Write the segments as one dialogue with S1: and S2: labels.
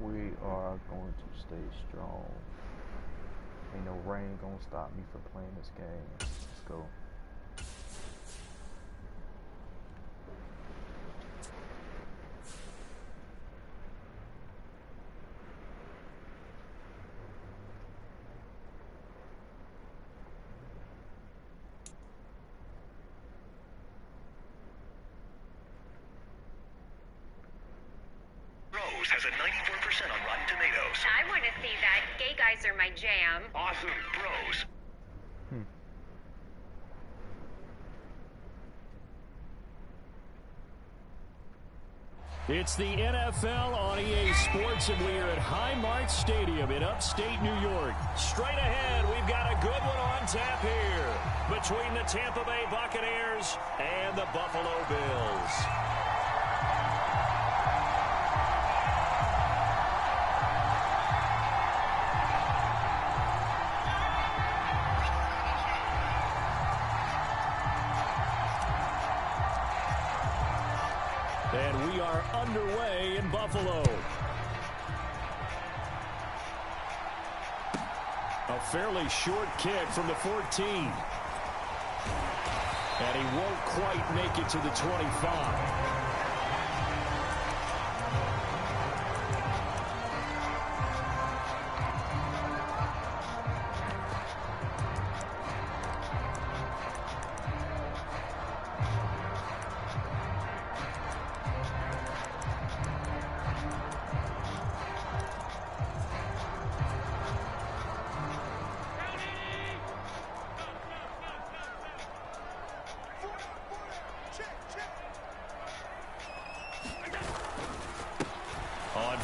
S1: We are going to stay strong. Ain't no rain gonna stop me from playing this game. Let's go.
S2: Has a 94% on Rotten Tomatoes.
S3: I want to see that. Gay guys are my jam.
S2: Awesome Bros.
S4: It's the NFL on EA Sports, and we are at Highmark Stadium in upstate New York. Straight ahead, we've got a good one on tap here between the Tampa Bay Buccaneers and the Buffalo Bills. And we are underway in Buffalo. A fairly short kick from the 14. And he won't quite make it to the 25.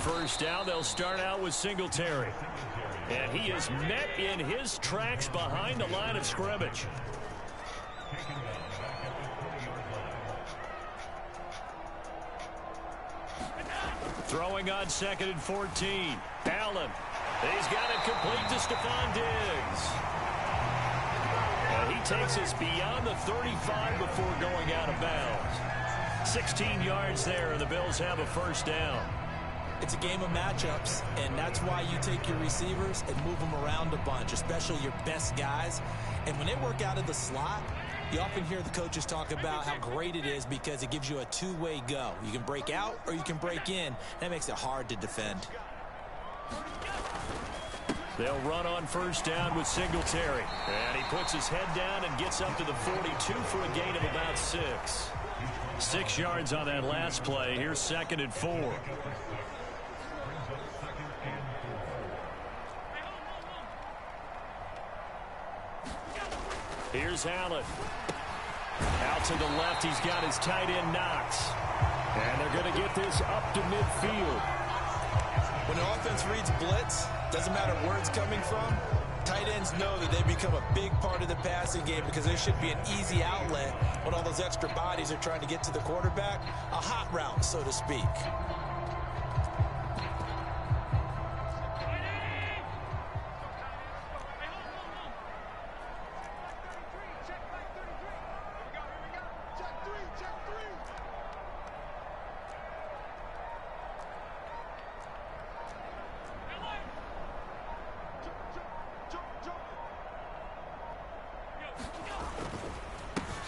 S4: First down, they'll start out with Singletary. And he is met in his tracks behind the line of scrimmage. Throwing on 2nd and 14. Allen. He's got it complete to Stephon Diggs. And he takes us beyond the 35 before going out of bounds. 16 yards there, and the Bills have a first down.
S5: It's a game of matchups, and that's why you take your receivers and move them around a bunch, especially your best guys. And when they work out of the slot, you often hear the coaches talk about how great it is because it gives you a two-way go. You can break out or you can break in. That makes it hard to defend.
S4: They'll run on first down with Singletary. And he puts his head down and gets up to the 42 for a gain of about 6. 6 yards on that last play. Here's 2nd and 4. Here's Allen. Out to the left, he's got his tight end Knox. And they're going to get this up to midfield.
S5: When the offense reads blitz, doesn't matter where it's coming from, tight ends know that they become a big part of the passing game because there should be an easy outlet when all those extra bodies are trying to get to the quarterback. A hot route, so to speak.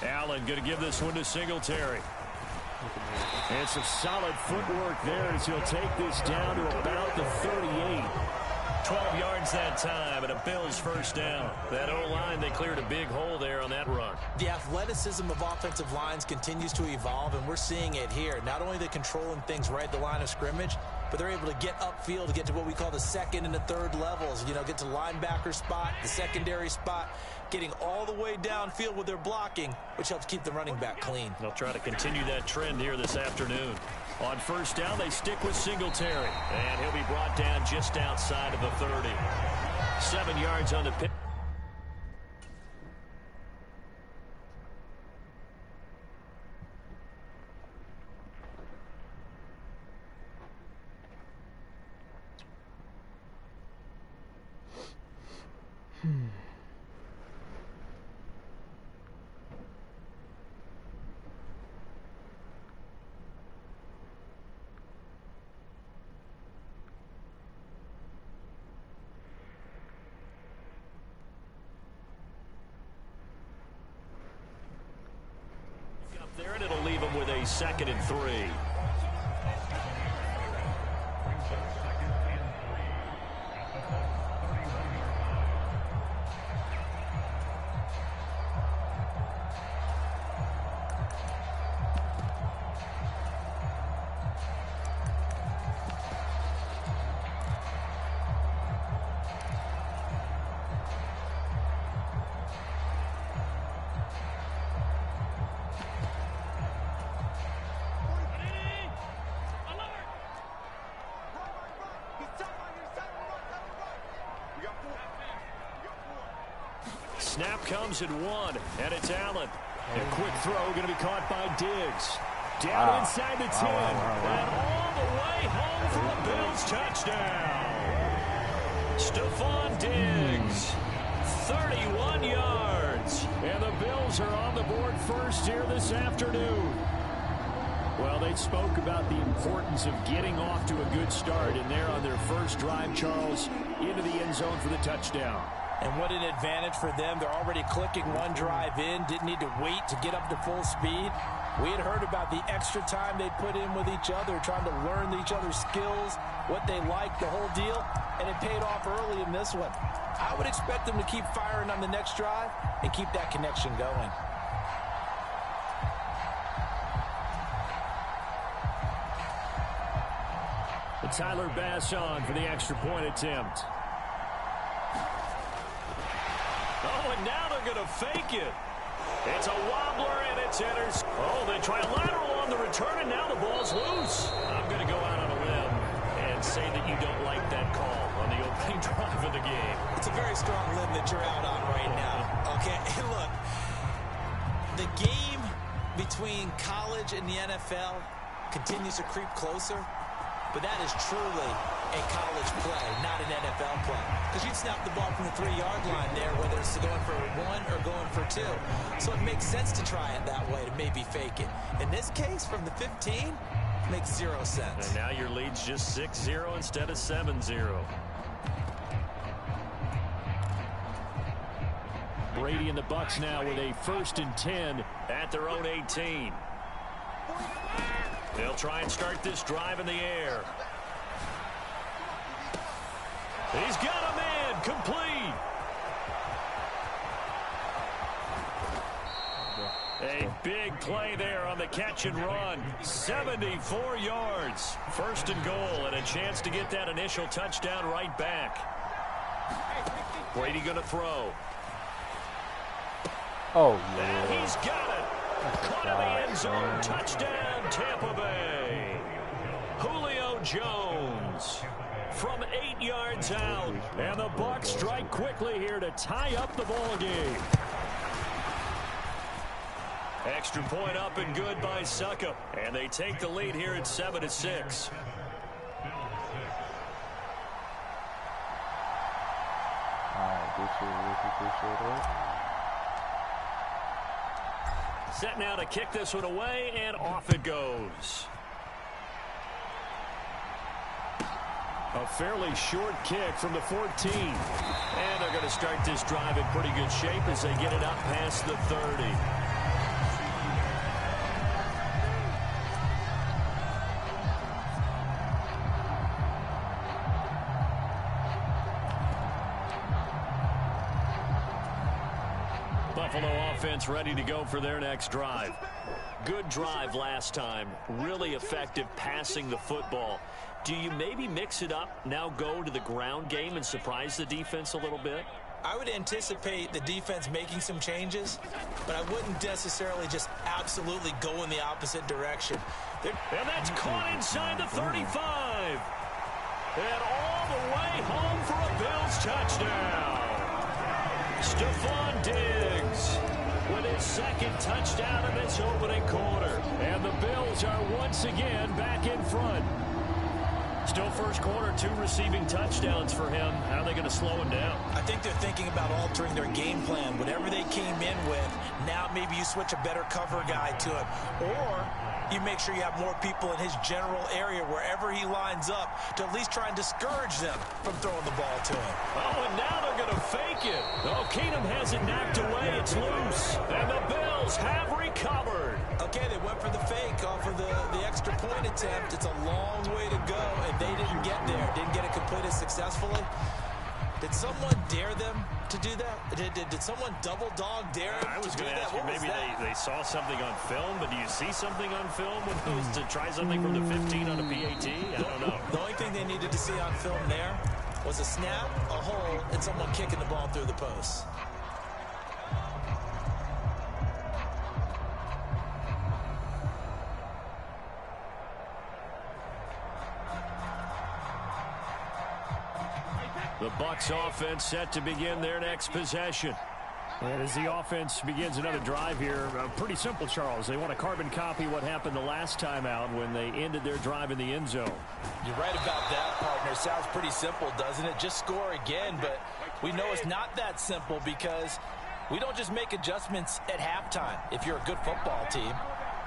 S4: Allen going to give this one to Singletary. And some solid footwork there as he'll take this down to about the 38. 12 yards that time and a Bills first down. That O-line, they cleared a big hole there on that run.
S5: The athleticism of offensive lines continues to evolve, and we're seeing it here. Not only are they controlling things right at the line of scrimmage, but they're able to get upfield to get to what we call the second and the third levels. You know, get to linebacker spot, the secondary spot, getting all the way downfield with their blocking, which helps keep the running back clean.
S4: They'll try to continue that trend here this afternoon. On first down, they stick with Singletary, and he'll be brought down just outside of the 30. 7 yards on the pick. a 2nd and 3. Snap comes at 1, and it's Allen. A quick throw going to be caught by Diggs. Down inside the 10, and all the way home for a Bills touchdown. Stephon Diggs, 31 yards. And the Bills are on the board first here this afternoon. Well, they spoke about the importance of getting off to a good start, and they're on their first drive, Charles, into the end zone for the touchdown.
S5: And what an advantage for them. They're already clicking one drive in, didn't need to wait to get up to full speed. We had heard about the extra time they put in with each other, trying to learn each other's skills, what they like, the whole deal, and it paid off early in this one. I would expect them to keep firing on the next drive and keep that connection going.
S4: Tyler Bass on for the extra point attempt. Oh, and now they're going to fake it. It's a wobbler, and it's enters. Oh, they try a lateral on the return, and now the ball's loose. I'm going to go out on a limb and say that you don't like that call on the opening drive of the game.
S5: It's a very strong limb that you're out on right now. Okay, and look, the game between college and the NFL continues to creep closer. But that is truly a college play, not an NFL play. Because you'd snap the ball from the 3-yard line there, whether it's going for 1 or going for 2. So it makes sense to try it that way, to maybe fake it. In this case, from the 15, makes 0 sense.
S4: And now your lead's just 6-0 instead of 7-0. Brady and the Bucs now with a 1st and 10 at their own 18. They'll try and start this drive in the air. He's got a man, complete. A big play there on the catch and run. 74 yards. 1st and goal, and a chance to get that initial touchdown right back. Brady going to throw.
S1: Oh,
S4: And
S1: yeah.
S4: he's got it. Caught in the end zone. Touchdown, Tampa Bay. Julio Jones from 8 yards out. And the Bucs strike quickly here to tie up the ball game. Extra point up and good by Suckup. And they take the lead here at 7-6. Set now to kick this one away, and off it goes. A fairly short kick from the 14. And they're going to start this drive in pretty good shape as they get it up past the 30. Buffalo offense ready to go for their next drive. Good drive last time. Really effective passing the football. Do you maybe mix it up, now go to the ground game and surprise the defense a little bit?
S5: I would anticipate the defense making some changes, but I wouldn't necessarily just absolutely go in the opposite direction.
S4: And that's caught inside the 35. And all the way home for a Bills touchdown. Stephon Diggs with his 2nd touchdown in this opening quarter. And the Bills are once again back in front. Still first quarter, 2 receiving touchdowns for him. How are they going to slow him down?
S5: I think they're thinking about altering their game plan. Whatever they came in with, now maybe you switch a better cover guy to him. Or you make sure you have more people in his general area wherever he lines up to at least try and discourage them from throwing the ball to him.
S4: Oh, and now they're going to fake it. Oh, Keenum has it knocked away. It's loose. And the Bills have recovered.
S5: Okay, they went for the fake off of the extra point attempt. It's a long way to go, and they didn't get there. Didn't get it completed successfully. Did someone dare them to do that? Did someone double dog dare them?
S4: I was going to ask you, maybe they saw something on film, but do you see something on film when it was to try something from the 15 on a PAT? I don't know.
S5: The only thing they needed to see on film there was a snap, a hole, and someone kicking the ball through the post.
S4: The Bucs offense set to begin their next possession. And as the offense begins another drive here, pretty simple, Charles. They want to carbon copy what happened the last time out when they ended their drive in the end zone.
S5: You're right about that, partner. Sounds pretty simple, doesn't it? Just score again, but we know it's not that simple because we don't just make adjustments at halftime if you're a good football team.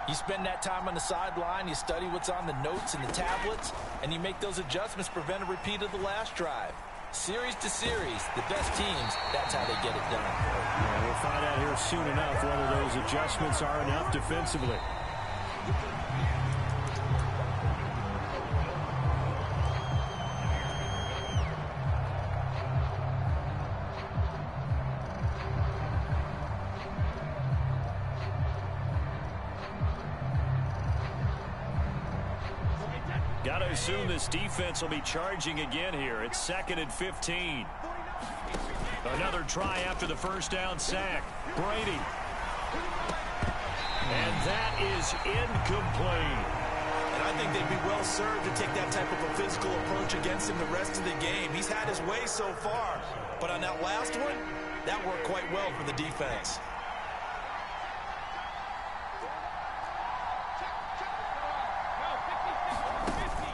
S5: You spend that time on the sideline, you study what's on the notes and the tablets, and you make those adjustments, prevent a repeat of the last drive. Series to series, the best teams, that's how they get it done.
S4: Yeah, we'll find out here soon enough whether those adjustments are enough defensively. Got to assume this defense will be charging again here. It's 2nd and 15. Another try after the first down sack. Brady. And that is incomplete.
S5: And I think they'd be well served to take that type of a physical approach against him the rest of the game. He's had his way so far, but on that last one, that worked quite well for the defense.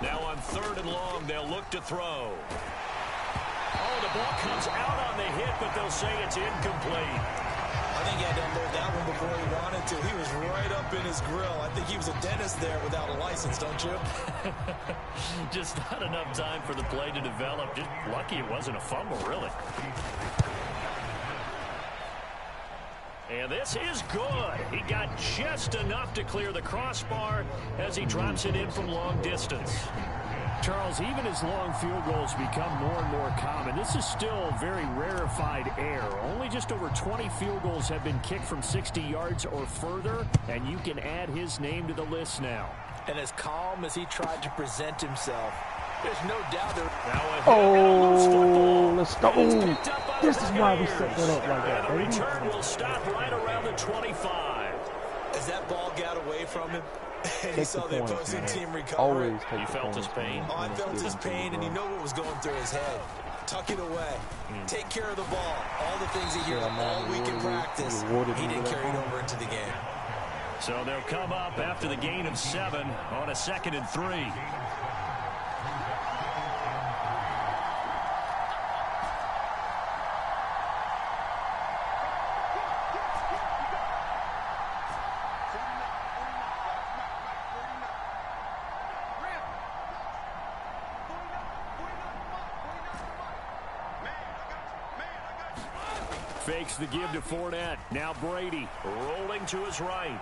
S4: Now on 3rd and long, they'll look to throw. Oh, the ball comes out on the hit, but they'll say it's incomplete.
S5: I think he had to unload that one before he wanted to. He was right up in his grill. I think he was a dentist there without a license, don't you?
S4: Just not enough time for the play to develop. Just lucky it wasn't a fumble, really. And this is good. He got just enough to clear the crossbar as he drops it in from long distance. Charles, even as long field goals become more and more common, this is still very rarefied air. Only just over 20 field goals have been kicked from 60 yards or further, and you can add his name to the list now.
S5: And as calm as he tried to present himself, there's no doubt there.
S1: Oh, let's go. This is why we set that up like that,
S4: baby.
S1: baby.
S4: The return will stop right around the 25.
S5: As that ball got away from him, and he saw the opposing team recover.
S1: Always
S4: you felt his pain?
S5: Oh, I felt his pain, and you know what was going through his head. Tuck it away. Take care of the ball. All the things he hears all week in practice, he didn't carry it over into the game.
S4: So they'll come up after the gain of 7 on a 2nd and 3. Fakes the give to Fournette. Now Brady rolling to his right.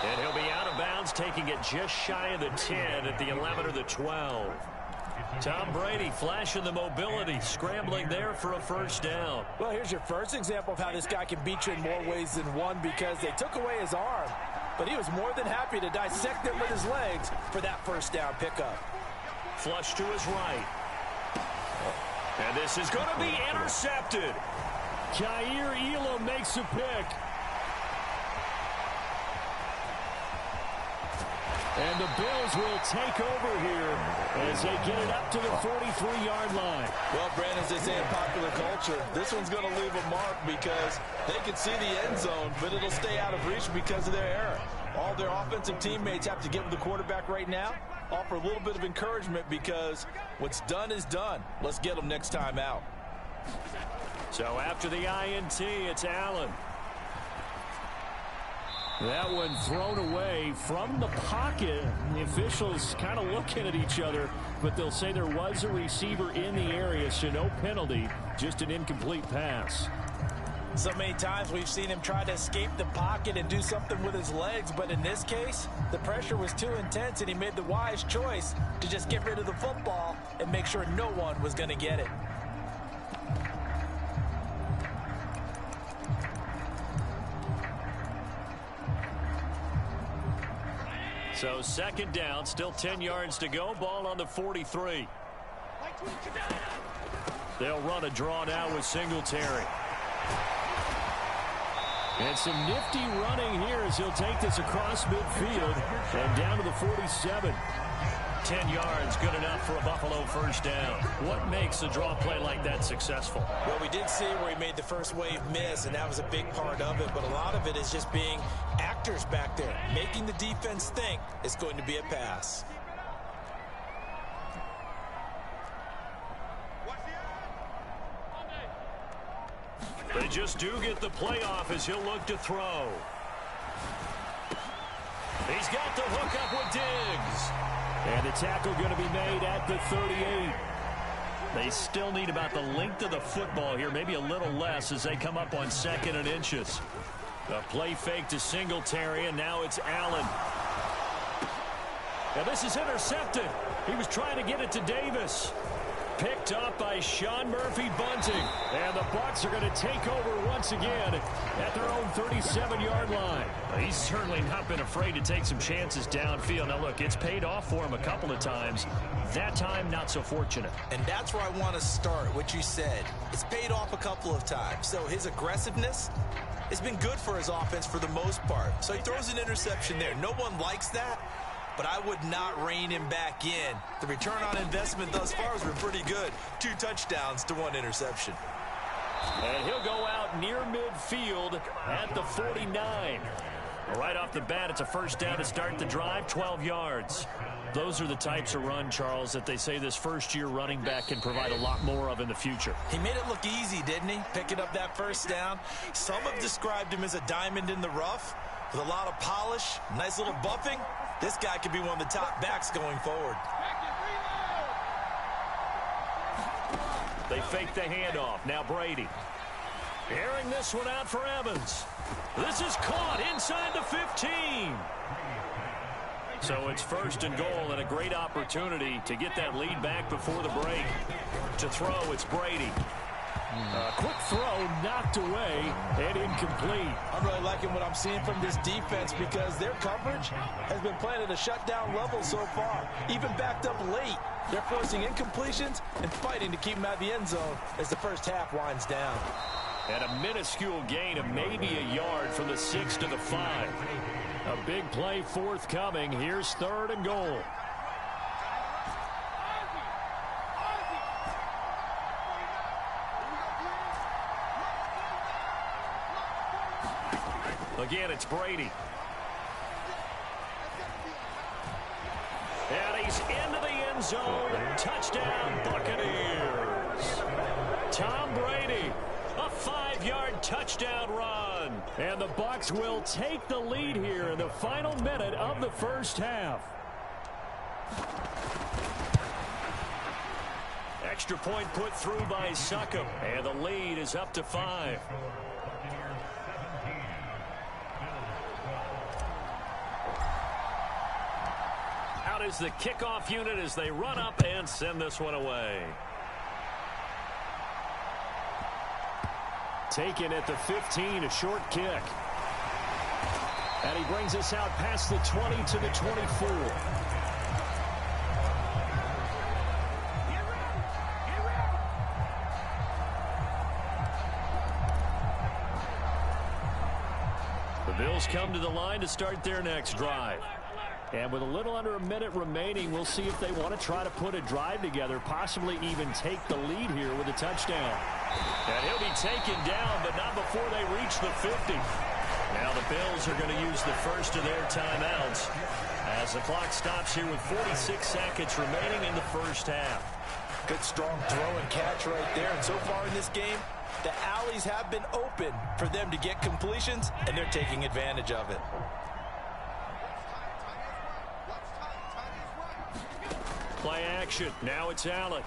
S4: And he'll be out of bounds, taking it just shy of the 10 at the 11 or the 12. Tom Brady flashing the mobility, scrambling there for a first down.
S5: Well, here's your first example of how this guy can beat you in more ways than one, because they took away his arm, but he was more than happy to dissect it with his legs for that first down pickup.
S4: Flush to his right. And this is going to be intercepted. Kaiir Elam makes a pick. And the Bills will take over here as they get it up to the 43-yard line.
S5: Well, Brandon, as they say in popular culture, this one's going to leave a mark because they can see the end zone, but it'll stay out of reach because of their error. All their offensive teammates have to give the quarterback right now, offer a little bit of encouragement, because what's done is done. Let's get them next time out.
S4: So after the INT, it's Allen. That one thrown away from the pocket. The officials kind of looking at each other, but they'll say there was a receiver in the area, so no penalty, just an incomplete pass.
S5: So many times we've seen him try to escape the pocket and do something with his legs, but in this case, the pressure was too intense, and he made the wise choice to just get rid of the football and make sure no one was going to get it.
S4: So second down, still 10 yards to go. Ball on the 43. They'll run a draw now with Singletary. And some nifty running here as he'll take this across midfield and down to the 47. 10 yards, good enough for a Buffalo first down. What makes a draw play like that successful?
S5: Well, we did see where he made the first wave miss, and that was a big part of it, but a lot of it is just being actors back there, making the defense think it's going to be a pass.
S4: They just do get the play off as he'll look to throw. He's got the hook up with Diggs. And the tackle going to be made at the 38. They still need about the length of the football here, maybe a little less as they come up on 2nd and inches. A play fake to Singletary, and now it's Allen. Now this is intercepted. He was trying to get it to Davis. Picked up by Sean Murphy-Bunting. And the Bucs are going to take over once again at their own 37-yard line. He's certainly not been afraid to take some chances downfield. Now, look, it's paid off for him a couple of times. That time, not so fortunate.
S5: And that's where I want to start, what you said. It's paid off a couple of times. So his aggressiveness has been good for his offense for the most part. So he throws an interception there. No one likes that. But I would not rein him back in. The return on investment thus far has been pretty good. 2 touchdowns to 1 interception.
S4: And he'll go out near midfield at the 49. Right off the bat, it's a first down to start the drive, 12 yards. Those are the types of run, Charles, that they say this first-year running back can provide a lot more of in the future.
S5: He made it look easy, didn't he? Picking up that first down. Some have described him as a diamond in the rough with a lot of polish, nice little buffing. This guy could be one of the top backs going forward.
S4: They fake the handoff. Now Brady. Airing this one out for Evans. This is caught inside the 15. So it's 1st and goal and a great opportunity to get that lead back before the break. To throw, it's Brady. Quick throw knocked away and incomplete.
S5: I'm really liking what I'm seeing from this defense because their coverage has been playing at a shutdown level so far. Even backed up late, they're forcing incompletions and fighting to keep them out of the end zone as the first half winds down.
S4: And a minuscule gain of maybe a yard from the 6 to the 5. A big play forthcoming. Here's 3rd and goal. Again, it's Brady. And he's into the end zone. Touchdown, Buccaneers. Tom Brady, a 5-yard touchdown run. And the Bucs will take the lead here in the final minute of the first half. Extra point put through by Succop. And the lead is up to 5. Is the kickoff unit as they run up and send this one away. Taken at the 15, a short kick. And he brings us out past the 20 to the 24. The Bills come to the line to start their next drive. And with a little under a minute remaining, we'll see if they want to try to put a drive together, possibly even take the lead here with a touchdown. And he'll be taken down, but not before they reach the 50. Now the Bills are going to use the first of their timeouts as the clock stops here with 46 seconds remaining in the first half.
S5: Good strong throw and catch right there. And so far in this game, The alleys have been open for them to get completions, and they're taking advantage of it.
S4: Play action. Now it's Allen.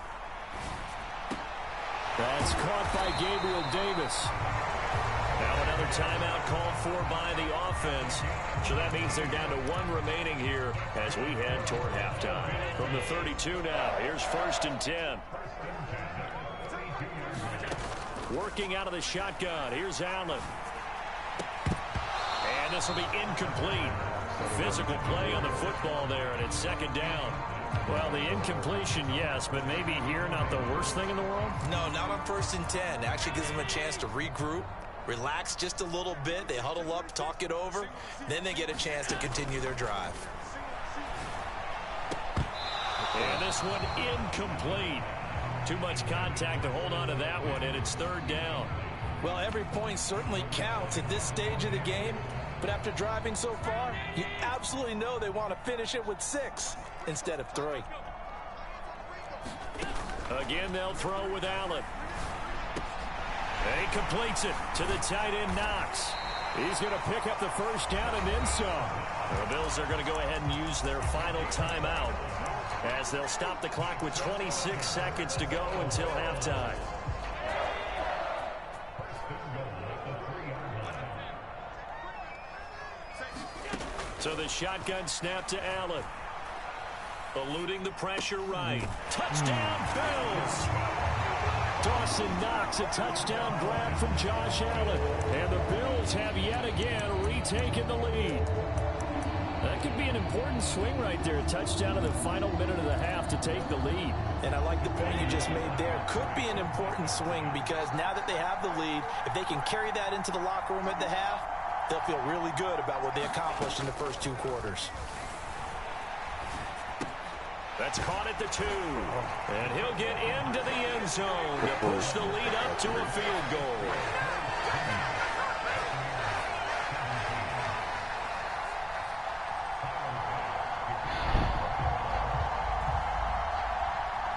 S4: That's caught by Gabriel Davis. Now another timeout called for by the offense. So that means they're down to 1 remaining here as we head toward halftime. From the 32 now, here's 1st and 10. Working out of the shotgun. Here's Allen. And this will be incomplete. Physical play on the football there, and it's 2nd down. Well, the incompletion, yes, but maybe here not the worst thing in the world?
S5: No, not on 1st and 10. Actually gives them a chance to regroup, relax just a little bit. They huddle up, talk it over. Then they get a chance to continue their drive.
S4: And this one incomplete. Too much contact to hold on to that one, and it's 3rd down.
S5: Well, every point certainly counts at this stage of the game. But after driving so far, you absolutely know they want to finish it with 6 instead of 3.
S4: Again, they'll throw with Allen. And he completes it to the tight end, Knox. He's going to pick up the 1st down and then some. The Bills are going to go ahead and use their final timeout as they'll stop the clock with 26 seconds to go until halftime. So the shotgun snap to Allen. Eluding the pressure right. Touchdown, Bills! Dawson Knox, a touchdown grab from Josh Allen. And the Bills have yet again retaken the lead. That could be an important swing right there. A touchdown in the final minute of the half to take the lead.
S5: And I like the point you just made there. Could be an important swing because now that they have the lead, if they can carry that into the locker room at the half, they'll feel really good about what they accomplished in the first 2 quarters.
S4: That's caught at the 2. And he'll get into the end zone to push the lead up to a field goal.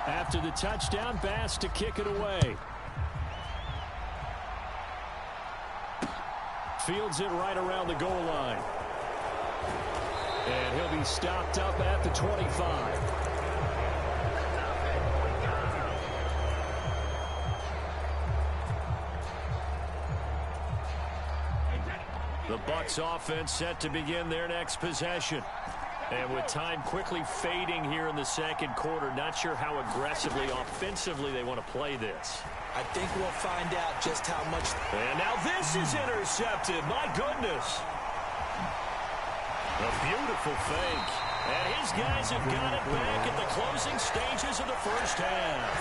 S4: After the touchdown, Bass to kick it away. Fields it right around the goal line. And he'll be stopped up at the 25. The Bucs offense set to begin their next possession. And with time quickly fading here in the 2nd quarter, not sure how aggressively, offensively they want to play this.
S5: I think we'll find out just how much.
S4: And now this is intercepted. My goodness. A beautiful fake. And his guys have got it back at the closing stages of the 1st half.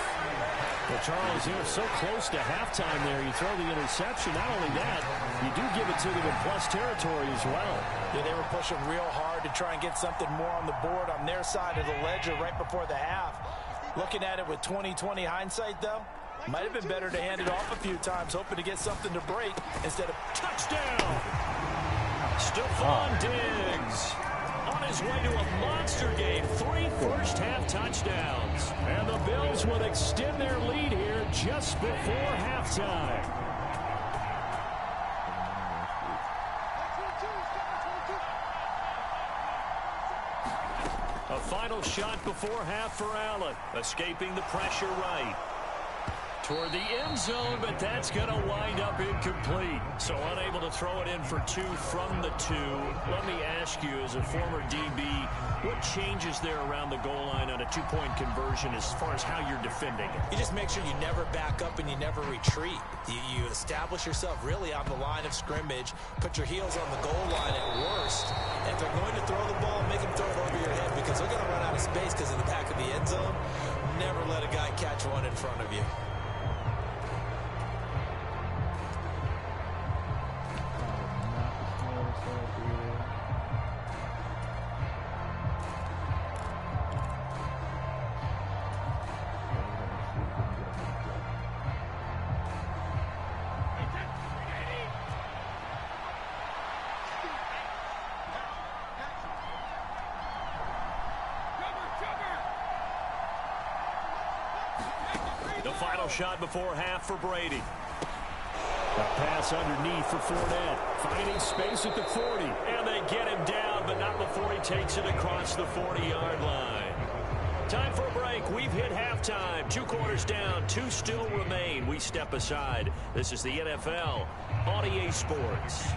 S4: Well, Charles, you're so close to halftime there. You throw the interception. Not only that, you do give it to them in plus territory as well.
S5: Yeah, they were pushing real hard to try and get something more on the board on their side of the ledger right before the half. Looking at it with 20/20 hindsight, though, might have been better to hand it off a few times, hoping to get something to break instead of
S4: touchdown. Stephon Diggs on his way to a monster game. 3 first-half touchdowns. And the Bills will extend their lead here just before halftime. A final shot before half for Allen. Escaping the pressure right. Toward the end zone, but that's going to wind up incomplete. So unable to throw it in for 2 from the 2. Let me ask you, as a former DB, what changes there around the goal line on a 2-point conversion as far as how you're defending it?
S5: You just make sure you never back up and you never retreat. You establish yourself really on the line of scrimmage, put your heels on the goal line at worst. And if they're going to throw the ball, make them throw it over your head because they're going to run out of space because of the back of the end zone. Never let a guy catch one in front of you.
S4: The final shot before half for Brady. A pass underneath for Fournette. Finding space at the 40. And they get him down, but not before he takes it across the 40-yard line. Time for a break. We've hit halftime. 2 quarters down. 2 still remain. We step aside. This is the NFL on EA Sports.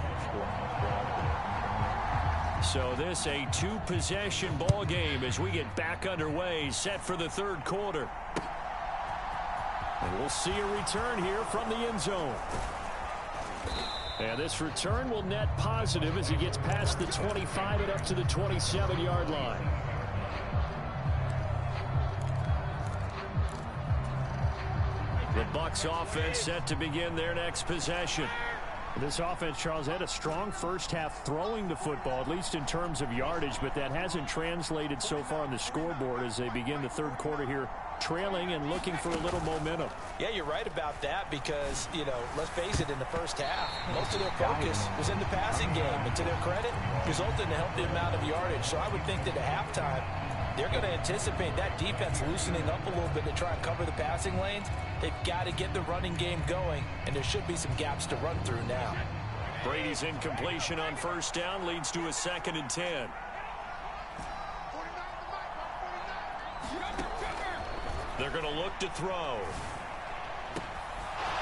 S4: So this a 2-possession ball game as we get back underway, set for the 3rd quarter. And we'll see a return here from the end zone. And this return will net positive as he gets past the 25 and up to the 27-yard line. The Bucs offense set to begin their next possession. This offense, Charles, had a strong first half throwing the football, at least in terms of yardage, but that hasn't translated so far on the scoreboard as they begin the 3rd quarter here, trailing and looking for a little momentum.
S5: Yeah, you're right about that because, you know, let's face it, in the first half, most of their focus was in the passing game. And to their credit, resulted in a healthy amount of yardage. So I would think that at halftime, they're going to anticipate that defense loosening up a little bit to try and cover the passing lanes. They've got to get the running game going, and there should be some gaps to run through now.
S4: Brady's incompletion on 1st down leads to a 2nd and 10. They're going to look to throw.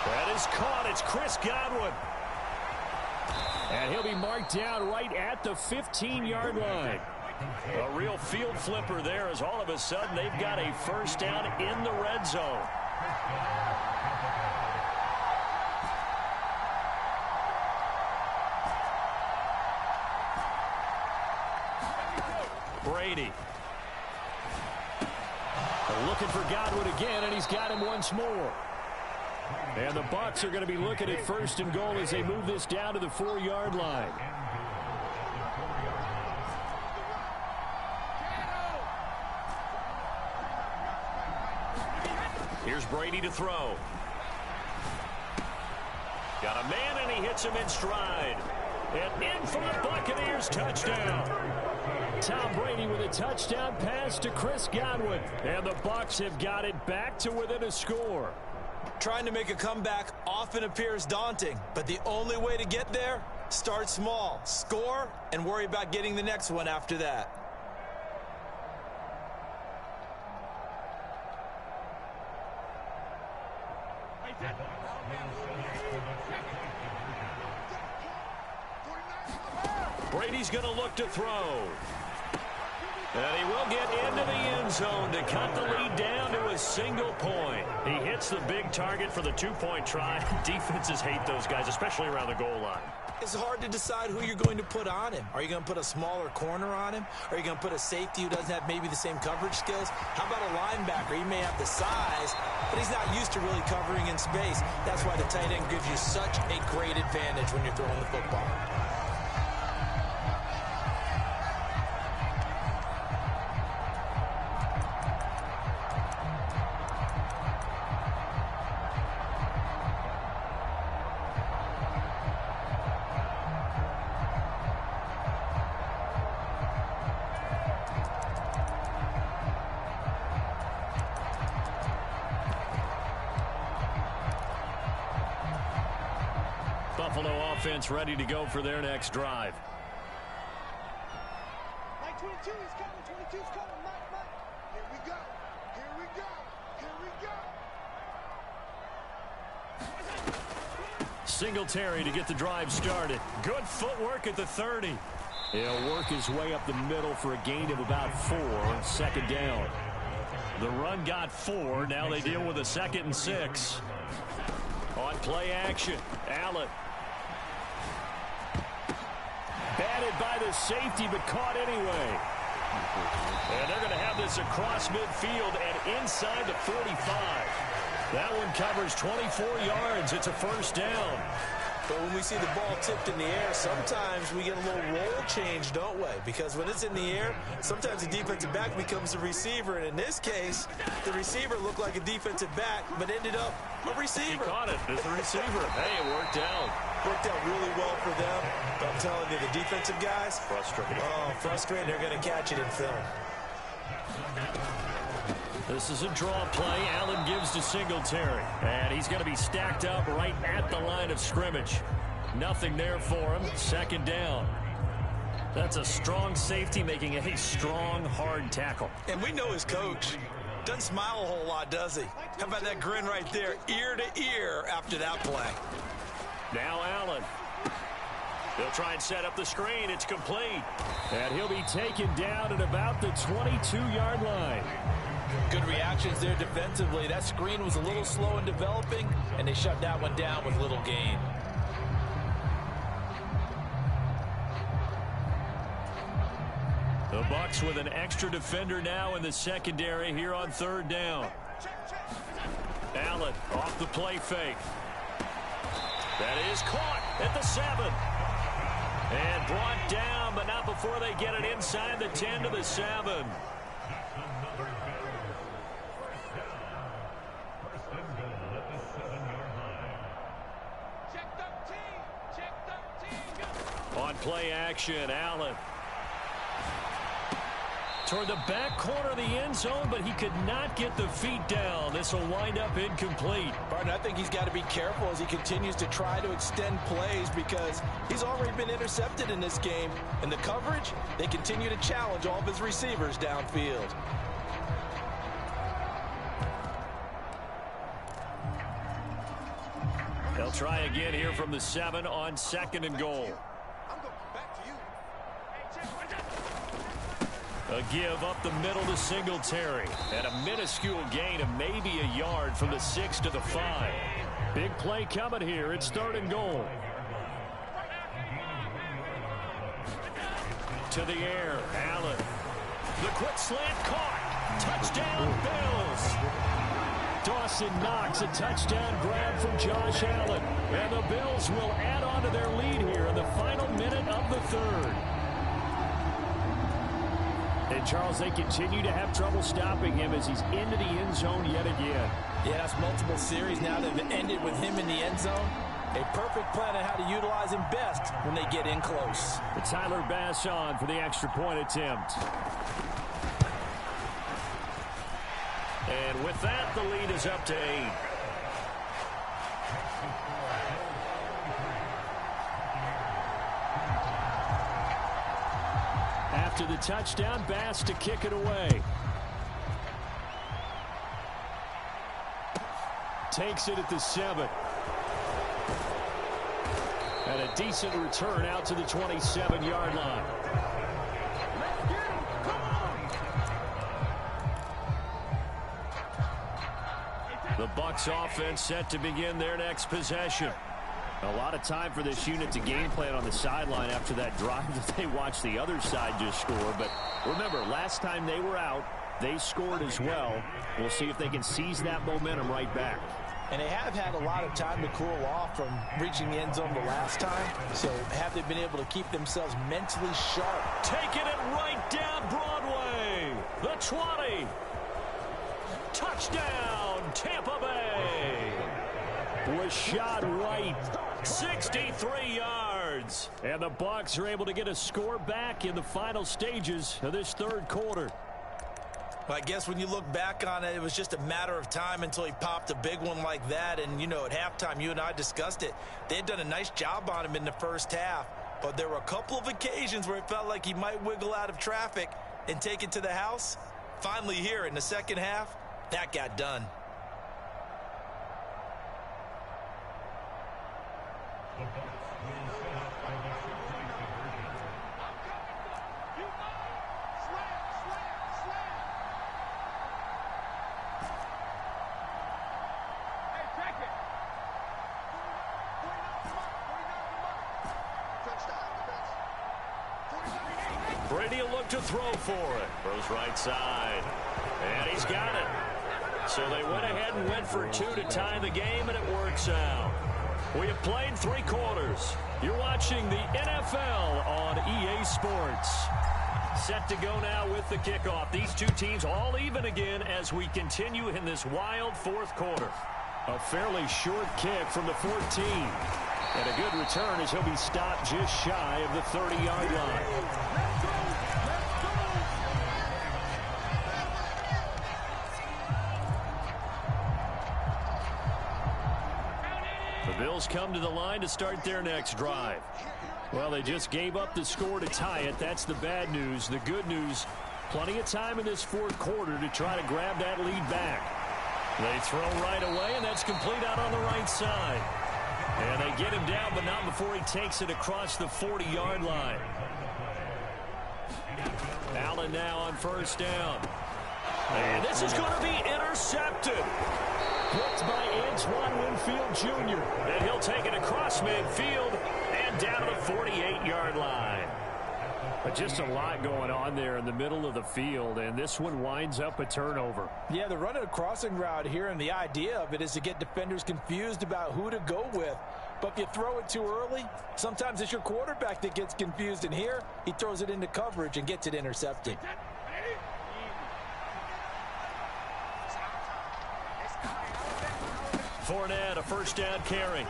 S4: That is caught. It's Chris Godwin. And he'll be marked down right at the 15-yard line. A real field flipper there as all of a sudden they've got a 1st down in the red zone. Brady. They're looking for Godwin again, and he's got him once more. And the Bucs are going to be looking at 1st and goal as they move this down to the 4-yard line. Here's Brady to throw. Got a man, and he hits him in stride. And in for the Buccaneers, touchdown. Tom Brady with a touchdown pass to Chris Godwin. And the Bucs have got it back to within a score.
S5: Trying to make a comeback often appears daunting, but the only way to get there, start small, score, and worry about getting the next one after that.
S4: Brady's going to look to throw. And he will get into the end zone to cut the lead down to a single point. He hits the big target for the 2-point try. Defenses hate those guys, especially around the goal line.
S5: It's hard to decide who you're going to put on him. Are you going to put a smaller corner on him? Are you going to put a safety who doesn't have maybe the same coverage skills? How about a linebacker? He may have the size, but he's not used to really covering in space. That's why the tight end gives you such a great advantage when you're throwing the football.
S4: Buffalo offense ready to go for their next drive.
S6: Mike 22 is coming. 22's coming. Mike. Here we go. Here we go. Here we go.
S4: Singletary to get the drive started. Good footwork at the 30. He'll work his way up the middle for a gain of about 4. 2nd down. The run got 4. Now they deal with a 2nd and 6. On play action, Allen. Batted by the safety, but caught anyway. And they're going to have this across midfield and inside the 45. That one covers 24 yards. It's a 1st down.
S5: But when we see the ball tipped in the air, sometimes we get a little roll change, don't we? Because when it's in the air, sometimes the defensive back becomes the receiver. And in this case, the receiver looked like a defensive back, but ended up a receiver.
S4: He caught it as the receiver. Hey, it worked out.
S5: Worked out really well for them. But I'm telling you, the defensive guys,
S4: frustrating.
S5: Oh, frustrating. They're going to catch it in film.
S4: This is a draw play. Allen gives to Singletary. And he's going to be stacked up right at the line of scrimmage. Nothing there for him. Second down. That's a strong safety making a strong, hard tackle.
S5: And we know his coach. Doesn't smile a whole lot, does he? How about that grin right there, ear to ear after that play?
S4: Now Allen. He'll try and set up the screen. It's complete. And he'll be taken down at about the 22-yard line.
S5: Good reactions there defensively. That screen was a little slow in developing, and they shut that one down with little gain.
S4: The Bucs with an extra defender now in the secondary here on third down. Allen off the play fake. That is caught at the 7. And brought down, but not before they get it inside the 10 to the 7. On play action, Allen. Toward the back corner of the end zone, but he could not get the feet down. This will wind up incomplete.
S5: Pardon, I think he's got to be careful as he continues to try to extend plays because he's already been intercepted in this game. And the coverage, they continue to challenge all of his receivers downfield.
S4: They'll try again here from the 7 on 2nd and goal. A give up the middle to Singletary. And a minuscule gain of maybe a yard from the 6 to the 5. Big play coming here. It's 3rd and goal. To the air. Allen. The quick slant caught. Touchdown Bills. Dawson Knox, a touchdown grab from Josh Allen. And the Bills will add on to their lead here in the final minute of the 3rd. And, Charles, they continue to have trouble stopping him as he's into the end zone yet again.
S5: Yeah, that's multiple series now that have ended with him in the end zone. A perfect plan on how to utilize him best when they get in close.
S4: Tyler Bass on for the extra point attempt. And with that, the lead is up to 8. After the touchdown, Bass to kick it away. Takes it at the 7. And a decent return out to the 27-yard line.
S6: Let's get him. Come on.
S4: The Bucs offense set to begin their next possession. A lot of time for this unit to game plan on the sideline after that drive that they watched the other side just score. But remember, last time they were out, they scored as well. We'll see if they can seize that momentum right back.
S5: And they have had a lot of time to cool off from reaching the end zone the last time. So have they been able to keep themselves mentally sharp?
S4: Taking it right down Broadway. The 20. Touchdown, Tampa Bay. Rashad White, 63 yards. And the Bucs are able to get a score back in the final stages of this 3rd quarter.
S5: Well, I guess when you look back on it, it was just a matter of time until he popped a big one like that. And, you know, at halftime, you and I discussed it. They had done a nice job on him in the first half. But there were a couple of occasions where it felt like he might wiggle out of traffic and take it to the house. Finally here in the second half, that got done.
S4: Brady will look to throw for it. Throws right side. And he's got it. So they went ahead and went for 2 to tie the game, and it works out. We have played 3 quarters. You're watching the NFL on EA Sports. Set to go now with the kickoff. These two teams all even again as we continue in this wild 4th quarter. A fairly short kick from the 14. And a good return as he'll be stopped just shy of the 30-yard line. Bills come to the line to start their next drive. Well, they just gave up the score to tie it. That's the bad news. The good news, plenty of time in this fourth quarter to try to grab that lead back. They throw right away, and that's complete out on the right side. And they get him down, but not before he takes it across the 40-yard line. Allen now on first down. And this is going to be intercepted. Blocked by Antoine Winfield Jr. And he'll take it across midfield and down to the 48-yard line. But just a lot going on there in the middle of the field, and this one winds up a turnover.
S5: Yeah, they're running a crossing route here, and the idea of it is to get defenders confused about who to go with. But if you throw it too early, sometimes it's your quarterback that gets confused, and here he throws it into coverage and gets it intercepted.
S4: Fournette, a first down carry.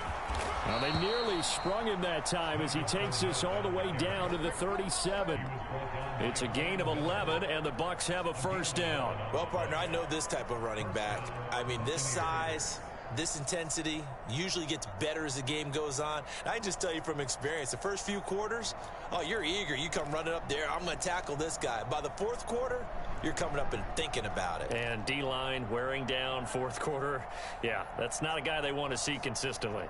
S4: Now they nearly sprung him that time as he takes this all the way down to the 37. It's a gain of 11, and the Bucs have a first down.
S5: Well, partner, I know this type of running back. I mean, this size, this intensity usually gets better as the game goes on. And I can just tell you from experience, the first few quarters, oh, you're eager. You come running up there, I'm going to tackle this guy. By the fourth quarter, you're coming up and thinking about it.
S4: And D-line wearing down fourth quarter. Yeah, that's not a guy they want to see consistently.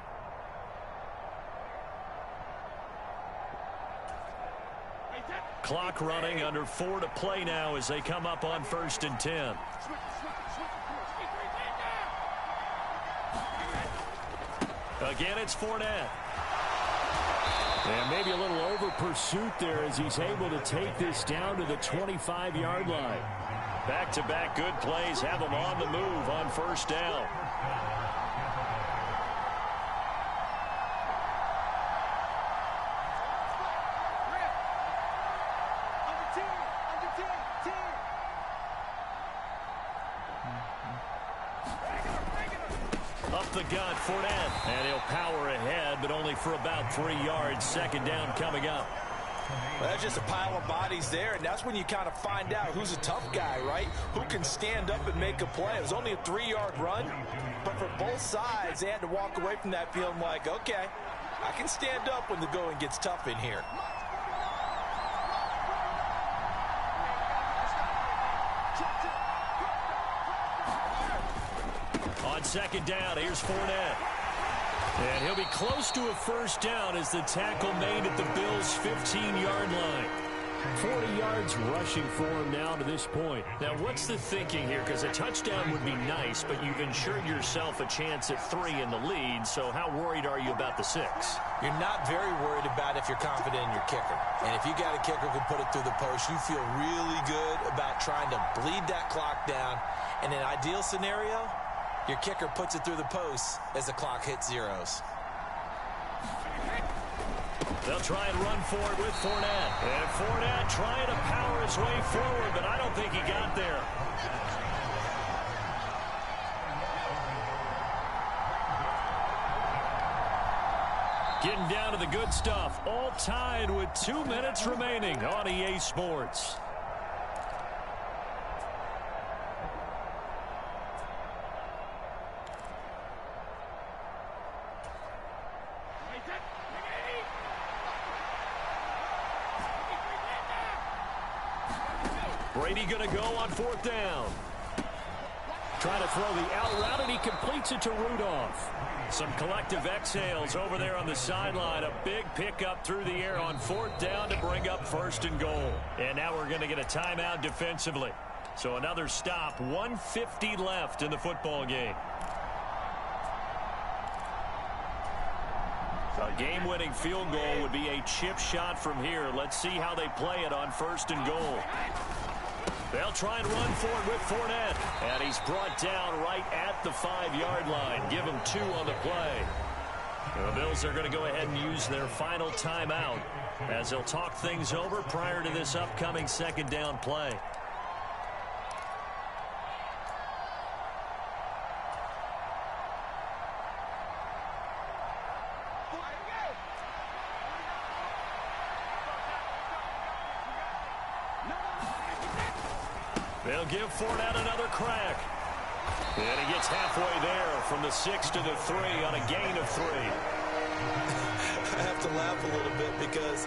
S4: Clock running, under 4 to play now as they come up on 1st and 10. Again, it's Fournette. And maybe a little over pursuit there as he's able to take this down to the 25-yard line. Back-to-back good plays have him on the move on first down. Up the gut, Fournette, and he'll power ahead, but only for about 3 yards. Second down coming up.
S5: Well, that's just a pile of bodies there, and that's when you kind of find out who's a tough guy, right? Who can stand up and make a play. It was only a 3-yard run, but for both sides, they had to walk away from that feeling like, okay, I can stand up when the going gets tough in here.
S4: On second down, here's Fournette. And he'll be close to a first down as the tackle made at the Bills' 15-yard line. 40 yards rushing for him now to this point. Now, what's the thinking here? Because a touchdown would be nice, but you've ensured yourself a chance at 3 in the lead, so how worried are you about the 6?
S5: You're not very worried about if you're confident in your kicker. And if you got a kicker who can put it through the post, you feel really good about trying to bleed that clock down. In an ideal scenario, your kicker puts it through the post as the clock hits zeros.
S4: They'll try and run for it with Fournette. And Fournette trying to power his way forward, but I don't think he got there. Getting down to the good stuff. All tied with 2 minutes remaining on EA Sports. Brady going to go on 4th down. Trying to throw the out route, and he completes it to Rudolph. Some collective exhales over there on the sideline. A big pickup through the air on 4th down to bring up 1st and goal. And now we're going to get a timeout defensively. So another stop. 1:50 left in the football game. A game-winning field goal would be a chip shot from here. Let's see how they play it on 1st and goal. They'll try and run for it with Fournette. And he's brought down right at the 5-yard line. Give him 2 on the play. The Bills are going to go ahead and use their final timeout as they'll talk things over prior to this upcoming second down play. They'll give Fournette another crack. And he gets halfway there from the 6 to the 3 on a gain of 3.
S5: I have to laugh a little bit because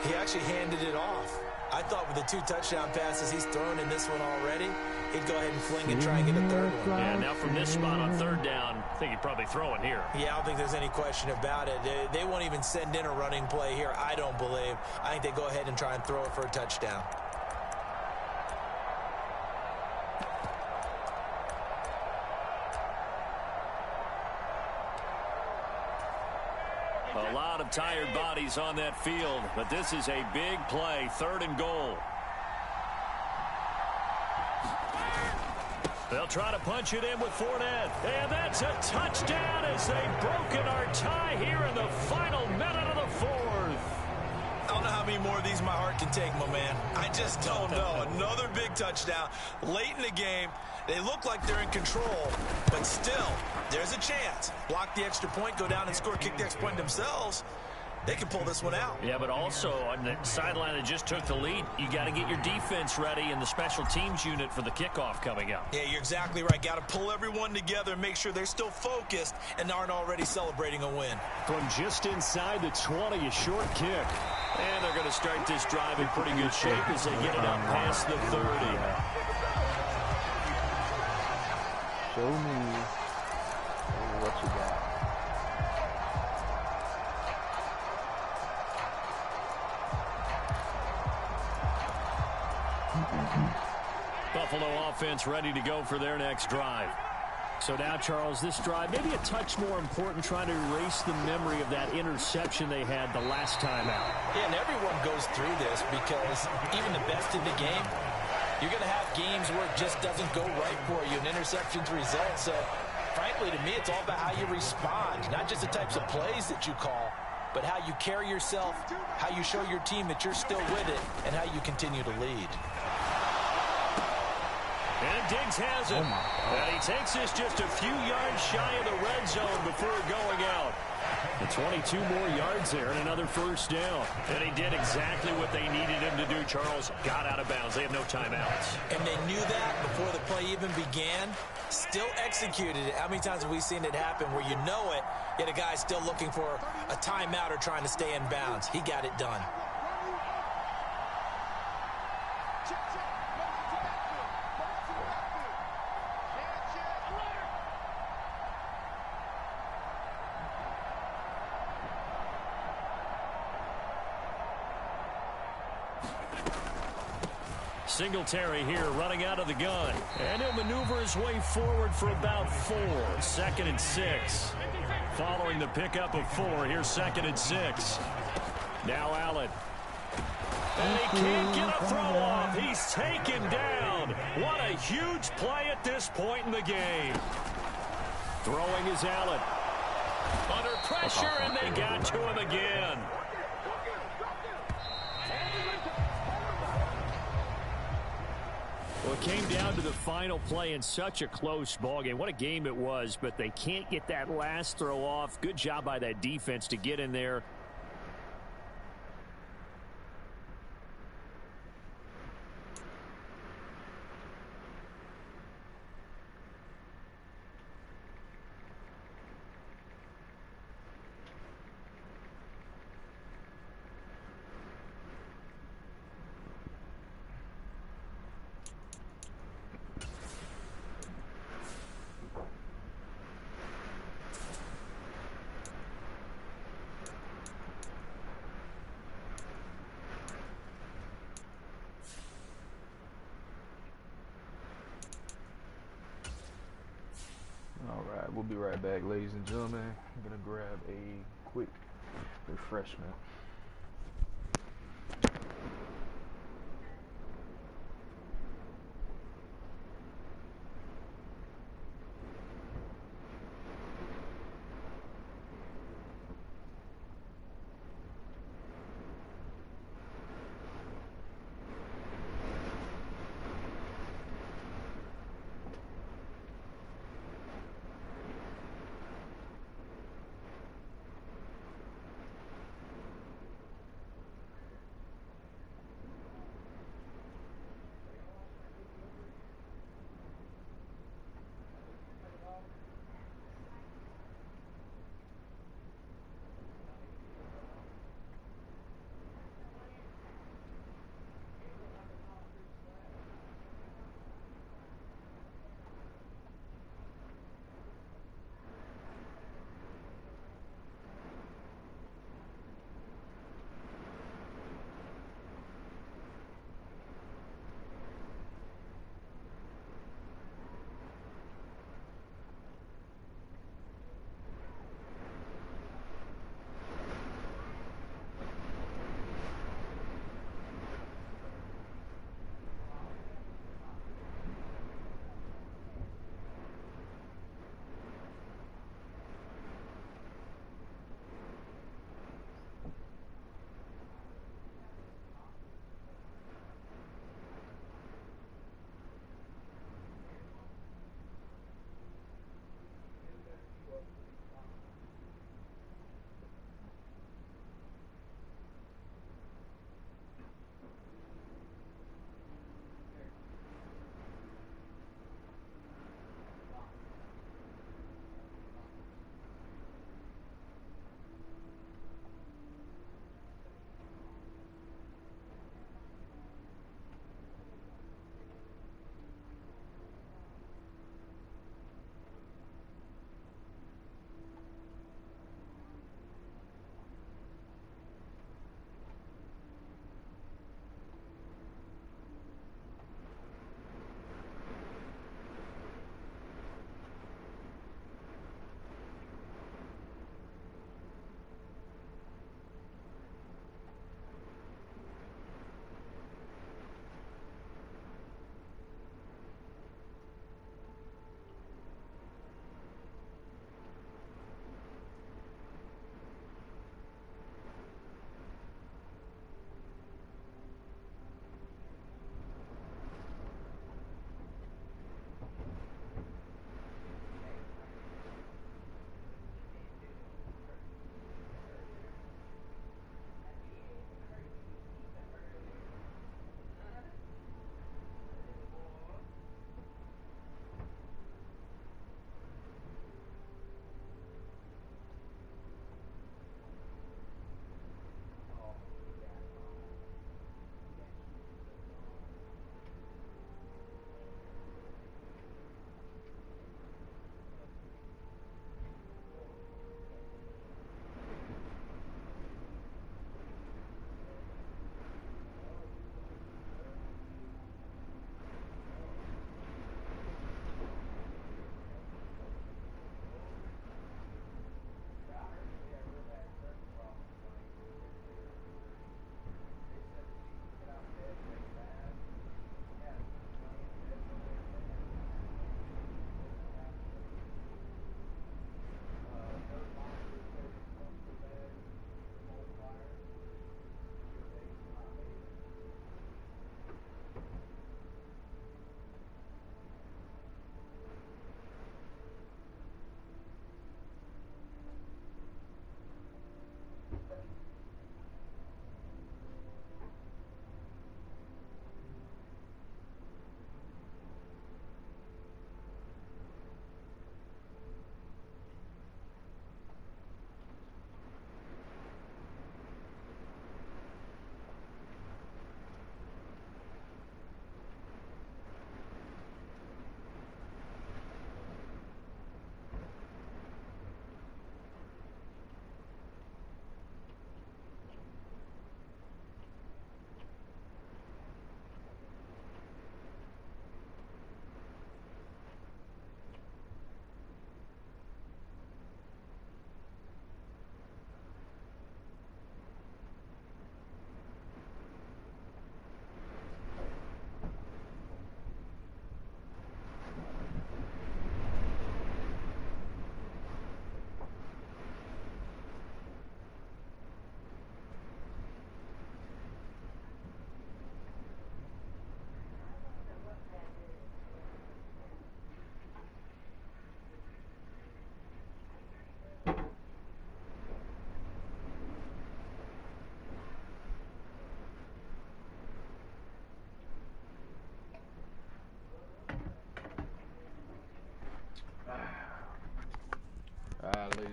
S5: he actually handed it off. I thought with the 2 touchdown passes he's thrown in this one already, he'd go ahead and fling and try and get a third one.
S4: Yeah, now from this spot on 3rd down, I think he'd probably throw it here.
S5: Yeah, I don't think there's any question about it. They won't even send in a running play here, I don't believe. I think they go ahead and try and throw it for a touchdown.
S4: A lot of tired bodies on that field, but this is a big play, 3rd and goal. They'll try to punch it in with Fournette. And that's a touchdown as they've broken our tie here in the final minute of the 4th.
S5: I don't know how many more of these my heart can take, my man. I just don't know. Another big touchdown late in the game. They look like they're in control, but still, there's a chance. Block the extra point, go down and score, kick the extra point themselves. They can pull this one out.
S4: Yeah, but also on the sideline that just took the lead, you got to get your defense ready and the special teams unit for the kickoff coming up.
S5: Yeah, you're exactly right. Got to pull everyone together and make sure they're still focused and aren't already celebrating a win.
S4: From just inside the 20, a short kick. And they're going to start this drive in pretty good shape as they get it up past the 30.
S1: Show me what you got.
S4: Buffalo offense ready to go for their next drive. So now, Charles, this drive maybe a touch more important, trying to erase the memory of that interception they had the last time out.
S5: Yeah, and everyone goes through this because even the best in the game, you're going to have games where it just doesn't go right for you, and interceptions result. So, frankly, to me, it's all about how you respond, not just the types of plays that you call, but how you carry yourself, how you show your team that you're still with it, and how you continue to lead.
S4: And Diggs has it. And he takes this just a few yards shy of the red zone before going out. The 22 more yards there and another 1st down. And he did exactly what they needed him to do, Charles. Got out of bounds. They have no timeouts.
S5: And they knew that before the play even began. Still executed it. How many times have we seen it happen where you know it, yet a guy's still looking for a timeout or trying to stay in bounds? He got it done.
S4: Singletary here running out of the gun. And he'll maneuver his way forward for about 4. 2nd and 6. Following the pickup of 4, here's 2nd and 6. Now Allen. And he can't get a throw off. He's taken down. What a huge play at this point in the game. Throwing is Allen. Under pressure, and they got to him again. Well, it came down to the final play in such a close ballgame. What a game it was, but they can't get that last throw off. Good job by that defense to get in there.
S1: Alright, we'll be right back, ladies and gentlemen. I'm gonna grab a quick refreshment.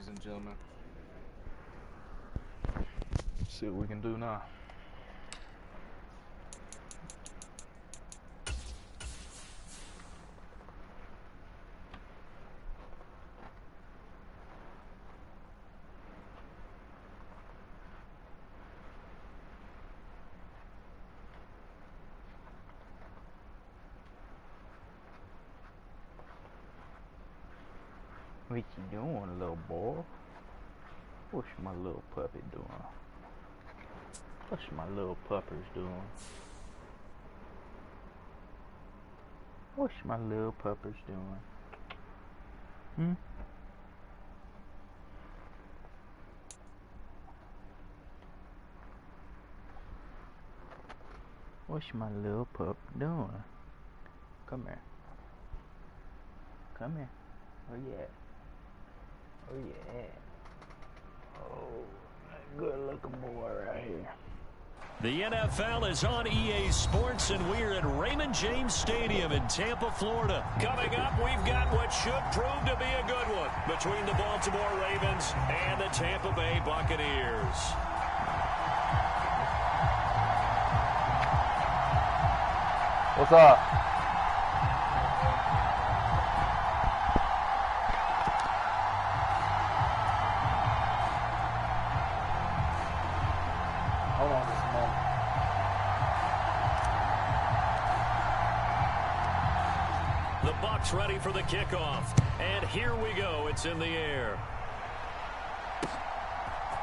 S7: ladies and gentlemen.
S1: See what we can do now. What you doing, little boy? What's my little puppy doing? What's my little puppers doing? What's my little puppers doing? Hmm? What's my little pup doing? Come here. Come here. Oh yeah. Oh yeah. Oh, good looking boy right here.
S4: The NFL is on EA Sports, and we're at Raymond James Stadium in Tampa, Florida. Coming up, we've got what should prove to be a good one between the Baltimore Ravens and the Tampa Bay Buccaneers.
S1: What's up? Hold on just a moment.
S4: The Bucs ready for the kickoff. And here we go. It's in the air.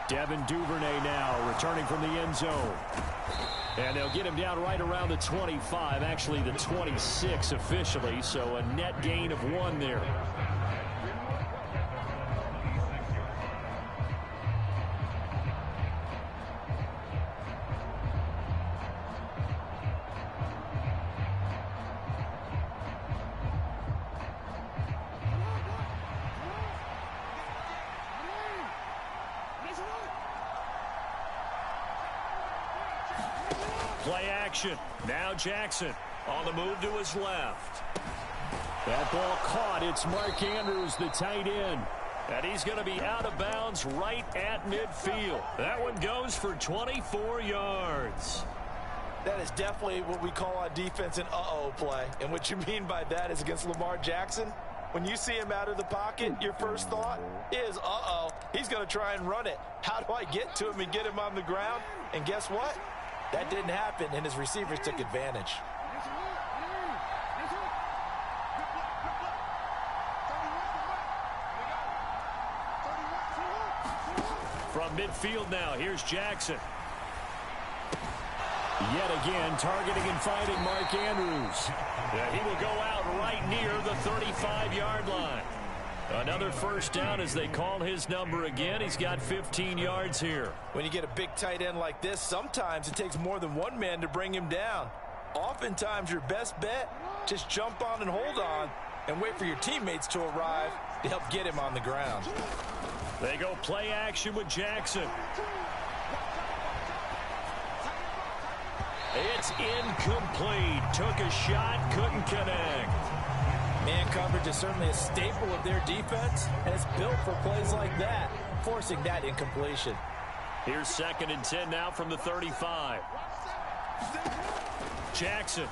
S4: Devin Duvernay now returning from the end zone. And they'll get him down right around the 25, actually the 26 officially, so a net gain of 1 there. Play action. Now Jackson on the move to his left. That ball caught. It's Mark Andrews, the tight end. And he's going to be out of bounds right at midfield. That one goes for 24 yards.
S5: That is definitely what we call on defense an uh-oh play. And what you mean by that is against Lamar Jackson, when you see him out of the pocket, your first thought is, uh-oh, he's going to try and run it. How do I get to him and get him on the ground? And guess what? That didn't happen, and his receivers took advantage.
S4: From midfield now, here's Jackson. Yet again, targeting and finding Mark Andrews. He will go out right near the 35-yard line. Another first down as they call his number again. He's got 15 yards here.
S5: When you get a big tight end like this, sometimes it takes more than one man to bring him down. Oftentimes, your best bet, just jump on and hold on and wait for your teammates to arrive to help get him on the ground.
S4: They go play action with Jackson. It's incomplete. Took a shot, couldn't connect.
S5: Man coverage is certainly a staple of their defense, and it's built for plays like that, forcing that incompletion.
S4: Here's 2nd and 10 now from the 35. Jackson.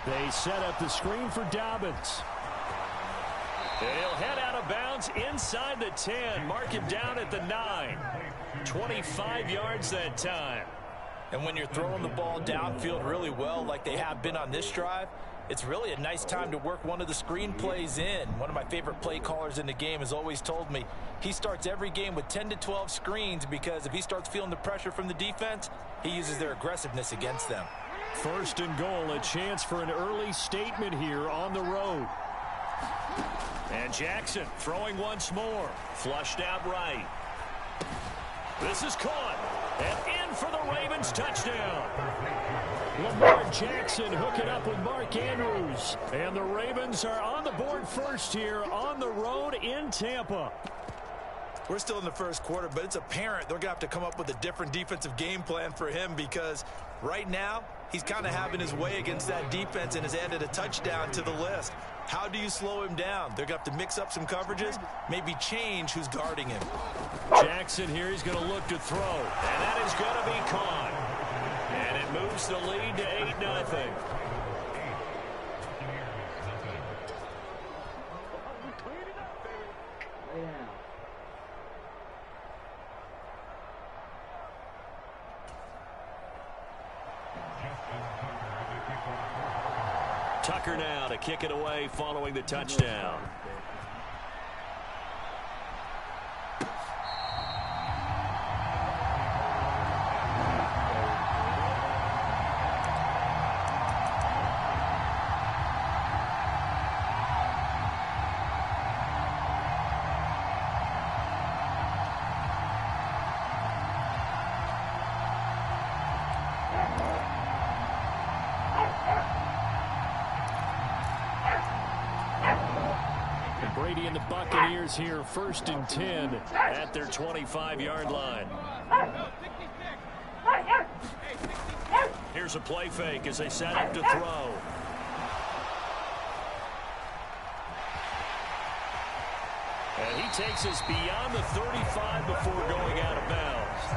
S4: They set up the screen for Dobbins. He'll head out of bounds inside the 10. Mark him down at the 9. 25 yards that time.
S5: And when you're throwing the ball downfield really well like they have been on this drive, it's really a nice time to work one of the screen plays in. One of my favorite play callers in the game has always told me he starts every game with 10 to 12 screens because if he starts feeling the pressure from the defense, he uses their aggressiveness against them.
S4: 1st and goal, a chance for an early statement here on the road. And Jackson throwing once more. Flushed out right. This is caught. And in for the Ravens touchdown. Lamar Jackson hooking up with Mark Andrews. And the Ravens are on the board first here on the road in Tampa.
S5: We're still in the first quarter, but it's apparent they're going to have to come up with a different defensive game plan for him because right now he's kind of having his way against that defense and has added a touchdown to the list. How do you slow him down? They're going to have to mix up some coverages, maybe change who's guarding him.
S4: Jackson here, he's going to look to throw, and that is going to be caught. And it moves the lead to 8-0. Tucker now to kick it away following the touchdown. Brady and the Buccaneers here, 1st and 10 at their 25-yard line. Here's a play fake as they set up to throw. And he takes us beyond the 35 before going out of bounds.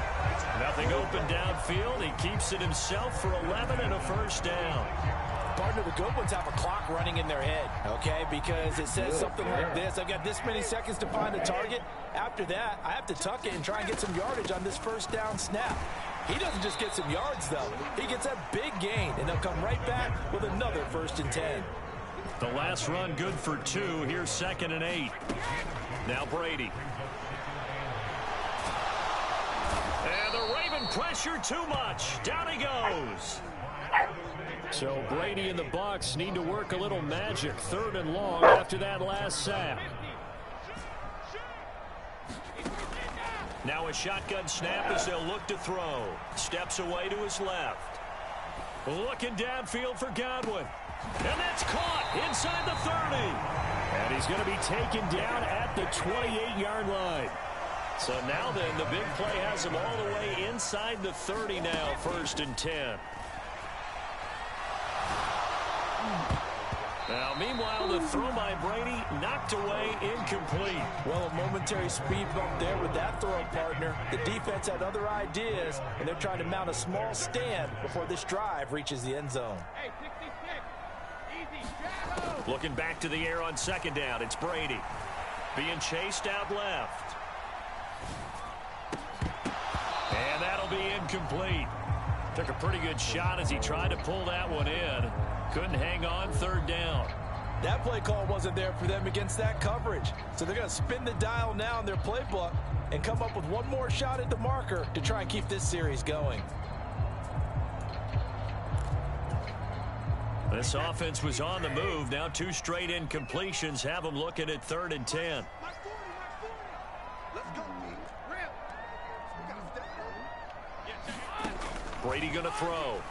S4: Nothing open downfield. He keeps it himself for 11 and a first down.
S5: Partner, the good ones have a clock running in their head, okay? Because it says something like this. I've got this many seconds to find a target. After that, I have to tuck it and try and get some yardage on this first down snap. He doesn't just get some yards, though. He gets a big gain, and they'll come right back with another 1st and 10.
S4: The last run good for 2. Here's 2nd and 8. Now Brady. And the Raven pressure too much. Down he goes. So Brady and the Bucs need to work a little magic. 3rd and long after that last sack. Now a shotgun snap as they'll look to throw. Steps away to his left. Looking downfield for Godwin. And that's caught inside the 30. And he's going to be taken down at the 28-yard line. So now then, the big play has him all the way inside the 30 now, 1st and 10. Now, meanwhile, the throw by Brady knocked away, incomplete.
S5: Well, a momentary speed bump there with that throw, partner. The defense had other ideas, and they're trying to mount a small stand before this drive reaches the end zone.
S4: Looking back to the air on 2nd down, it's Brady. Being chased out left. And that'll be incomplete. Took a pretty good shot as he tried to pull that one in. Couldn't hang on, 3rd down.
S5: That play call wasn't there for them against that coverage. So they're going to spin the dial now in their playbook and come up with one more shot at the marker to try and keep this series going.
S4: This offense was on the move. Now 2 straight incompletions have them looking at 3rd and 10. Brady going to throw.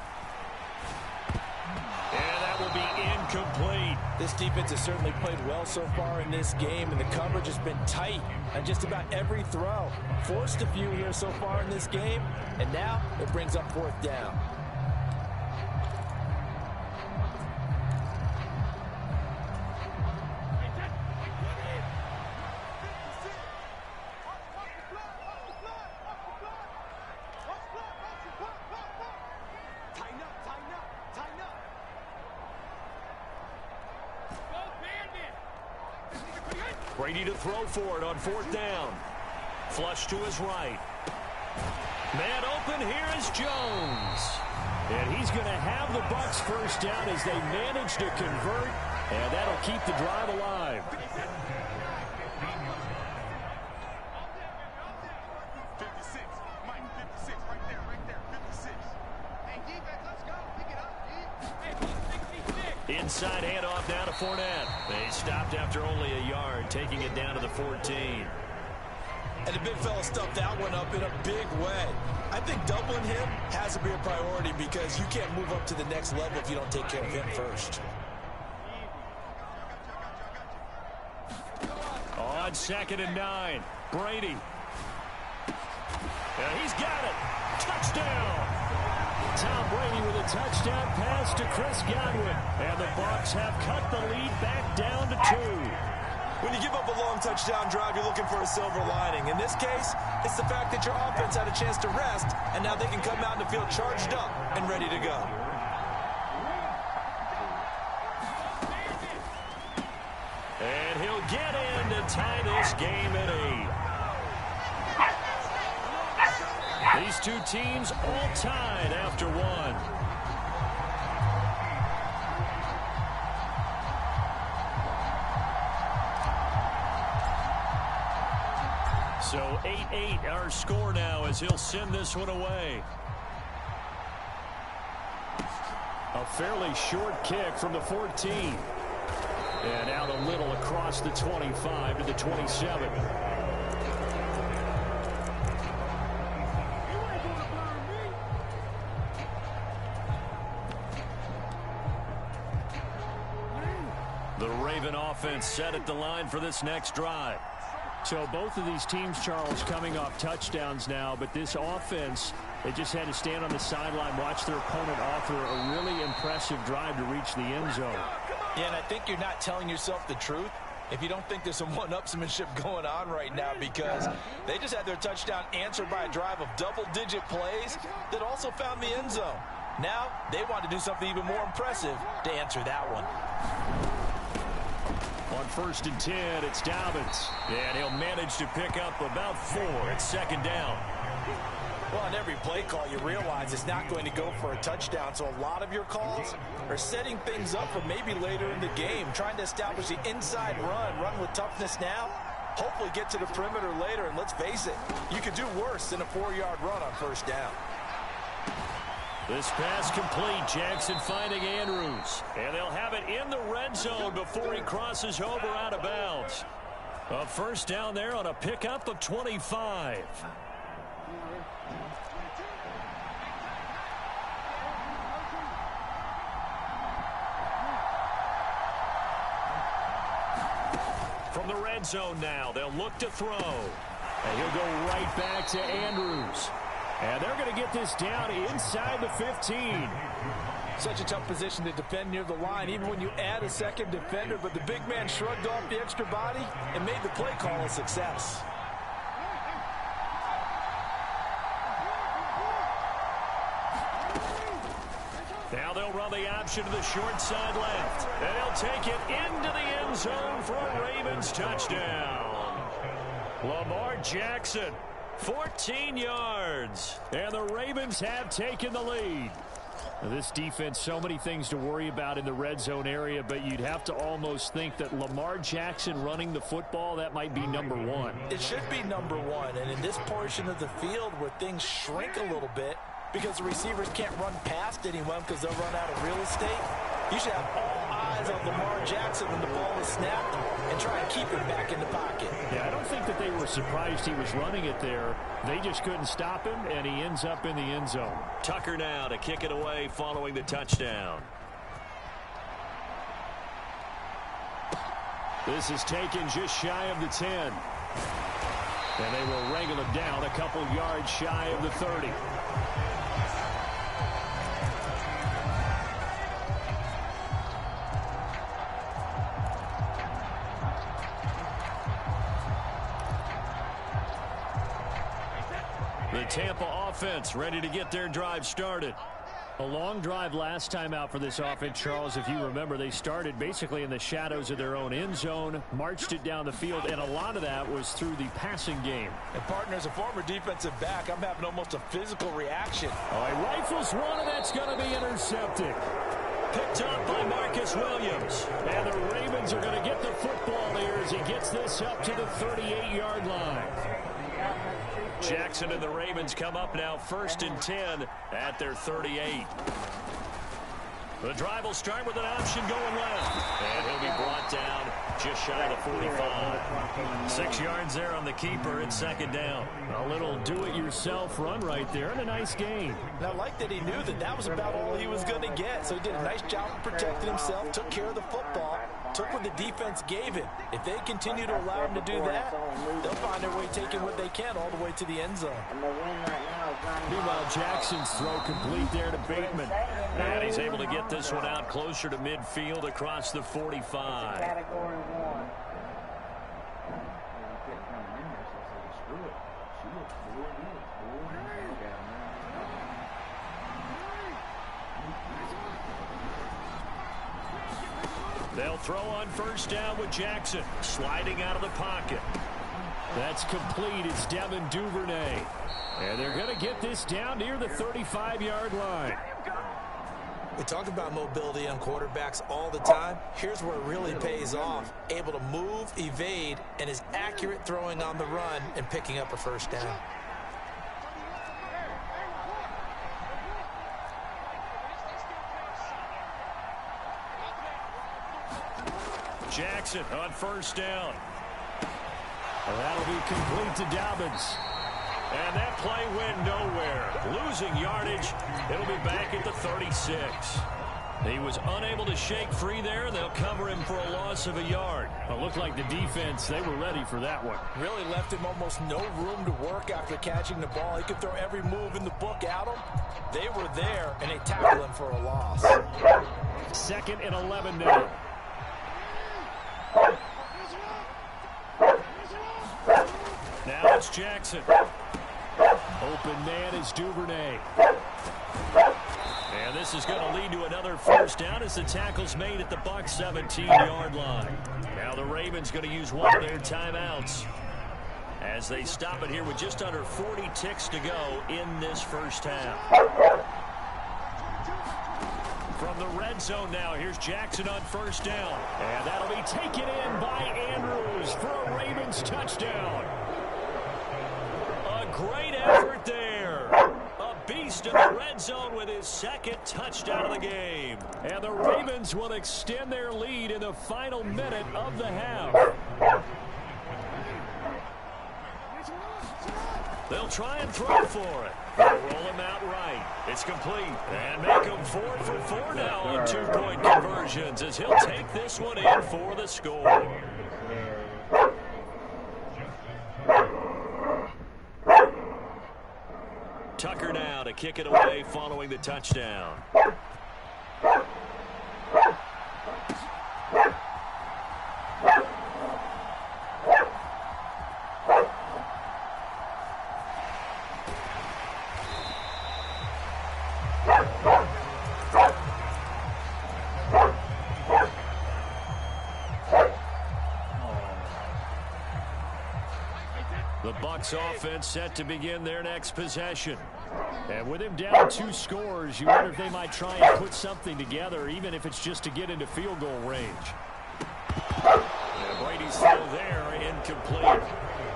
S4: And that will be incomplete.
S5: This defense has certainly played well so far in this game, and the coverage has been tight on just about every throw. Forced a few here so far in this game, and now it brings up 4th down.
S4: Brady to throw for it on 4th down. Flush to his right. Man open, here is Jones. And he's going to have the Bucs 1st down as they manage to convert, and that'll keep the drive alive. Inside handoff down to Fournette. They stopped after only a yard, taking it down to the 14.
S5: And the big fella stuffed that one up in a big way. I think doubling him has to be a priority because you can't move up to the next level if you don't take care of him first.
S4: On 2nd and 9, Brady. And he's got it. Touchdown. Tom Brady with a touchdown pass to Chris Godwin. And the Bucs have cut the lead back down to 2.
S5: When you give up a long touchdown drive, you're looking for a silver lining. In this case, it's the fact that your offense had a chance to rest, and now they can come out in the field charged up and ready to go.
S4: And he'll get in to tie this game at 8. These two teams all tied after 1. So 8-8 our score now as he'll send this one away. A fairly short kick from the 14. And out a little across the 25 to the 27. The Raven offense set at the line for this next drive. So both of these teams, Charles, coming off touchdowns now, but this offense, they just had to stand on the sideline, watch their opponent offer a really impressive drive to reach the end zone.
S5: Yeah, and I think you're not telling yourself the truth if you don't think there's some one-upsmanship going on right now, because they just had their touchdown answered by a drive of double-digit plays that also found the end zone. Now they want to do something even more impressive to answer that one.
S4: On 1st and 10, it's Dobbins. And he'll manage to pick up about 4 at 2nd down.
S5: Well, on every play call, you realize it's not going to go for a touchdown. So a lot of your calls are setting things up for maybe later in the game, trying to establish the inside run with toughness now, hopefully get to the perimeter later. And let's face it, you could do worse than a 4-yard run on 1st down.
S4: This pass complete. Jackson finding Andrews. And they'll have it in the red zone before he crosses over out of bounds. A 1st down there on a pickup of 25. From the red zone now, they'll look to throw. And he'll go right back to Andrews. And they're going to get this down inside the 15.
S5: Such a tough position to defend near the line, even when you add a second defender. But the big man shrugged off the extra body and made the play call a success.
S4: Now they'll run the option to the short side left. And he'll take it into the end zone for a Ravens touchdown. Lamar Jackson. 14 yards, and the Ravens have taken the lead. Now, this defense, so many things to worry about in the red zone area, but you'd have to almost think that Lamar Jackson running the football, that might be number 1.
S5: It should be number 1, and in this portion of the field where things shrink a little bit because the receivers can't run past anyone because they'll run out of real estate, you should have all eyes on Lamar Jackson when the ball is snapped and try and keep him back in the pocket.
S4: Yeah, I don't think that they were surprised he was running it there. They just couldn't stop him, and he ends up in the end zone. Tucker now to kick it away following the touchdown. This is taken just shy of the 10. And they will wrangle it down a couple yards shy of the 30. The Tampa offense ready to get their drive started. A long drive last time out for this offense, Charles. If you remember, they started basically in the shadows of their own end zone, marched it down the field, and a lot of that was through the passing game.
S5: And, partner, as a former defensive back, I'm having almost a physical reaction.
S4: Oh, he rifles one, and that's going to be intercepted. Picked up by Marcus Williams. And the Ravens are going to get the football here as he gets this up to the 38-yard line. Jackson and the Ravens come up now 1st and 10 at their 38. The drive will start with an option going left. And he'll be brought down just shy of the 45. 6 yards there on the keeper at 2nd down. A little do-it-yourself run right there and a nice gain.
S5: And I like that he knew that that was about all he was going to get. So he did a nice job of protecting himself, took care of the football, took what the defense gave him. If they continue to allow him to do that, they'll find their way taking what they can all the way to the end zone.
S7: And the win right now is
S4: Meanwhile, Jackson's throw complete there to Bateman. And he's able to get this one out closer to midfield across the 45.
S7: Category 1.
S4: They'll throw on first down with Jackson, sliding out of the pocket. That's complete. It's Devin Duvernay. And they're going to get this down near the 35-yard line.
S5: We talk about mobility on quarterbacks all the time. Here's where it really pays off. Able to move, evade, and is accurate throwing on the run and picking up a first down.
S4: Jackson on first down. And that'll be complete to Dobbins. And that play went nowhere. Losing yardage. It'll be back at the 36. He was unable to shake free there. They'll cover him for a loss of a yard.
S8: It looked like the defense, they were ready for that one.
S5: Really left him almost no room to work after catching the ball. He could throw every move in the book at him. They were there, and they tackled him for a loss.
S8: 2nd and 11 now.
S4: Now it's Jackson.
S8: Open man is Duvernay.
S4: And this is going to lead to another first down as the tackle's made at the Bucs 17-yard line. Now the Ravens going to use one of their timeouts as they stop it here with just under 40 ticks to go in this first half. From the red zone now, here's Jackson on first down. And that'll be taken in by Andrews for a Ravens touchdown. A great effort there. A beast in the red zone with his 2nd touchdown of the game.
S8: And the Ravens will extend their lead in the final minute of the half.
S4: They'll try and throw for it. They'll roll him out right. It's complete. And make him 4 for 4 now on 2-point conversions as he'll take this one in for the score. Tucker now to kick it away following the touchdown. The Bucs offense set to begin their next possession.
S8: And with him down 2 scores, you wonder if they might try and put something together, even if it's just to get into field goal range.
S4: And Brady's throw there, incomplete.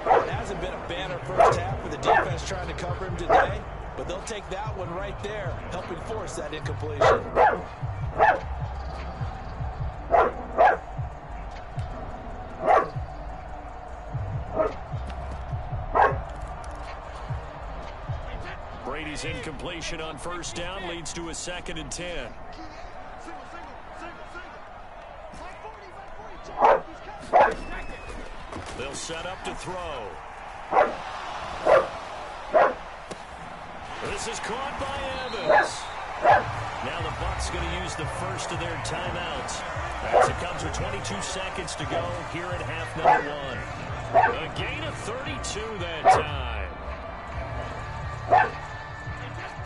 S5: It hasn't been a banner first half with the defense trying to cover him today, but they'll take that one right there, helping force that incompletion.
S4: Brady's incompletion on first down leads to a 2nd and 10. They'll set up to throw. This is caught by Evans. Now the Bucs going to use the first of their timeouts as it comes with 22 seconds to go here at half number 1. A gain of 32 that time.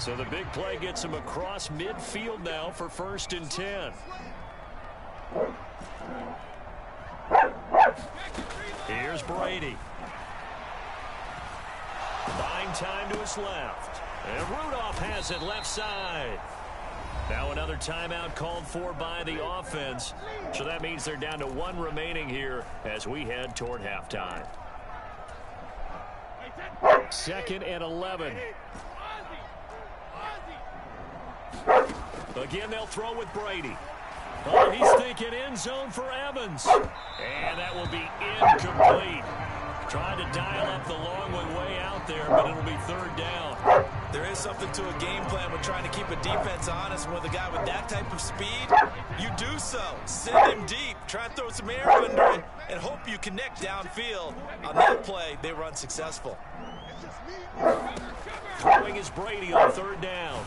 S4: So the big play gets him across midfield now for 1st and 10. Here's Brady. Buying time to his left. And Rudolph has it left side. Now another timeout called for by the offense. So that means they're down to 1 remaining here as we head toward halftime.
S8: 2nd and 11.
S4: Again, they'll throw with Brady. Oh, he's thinking end zone for Evans. And that will be incomplete. Trying to dial up the long one way out there, but it'll be 3rd down.
S5: There is something to a game plan with trying to keep a defense honest. With a guy with that type of speed, you do so. Send him deep. Try and throw some air under it and hope you connect downfield. On that play, they were unsuccessful.
S4: Throwing is Brady on third down.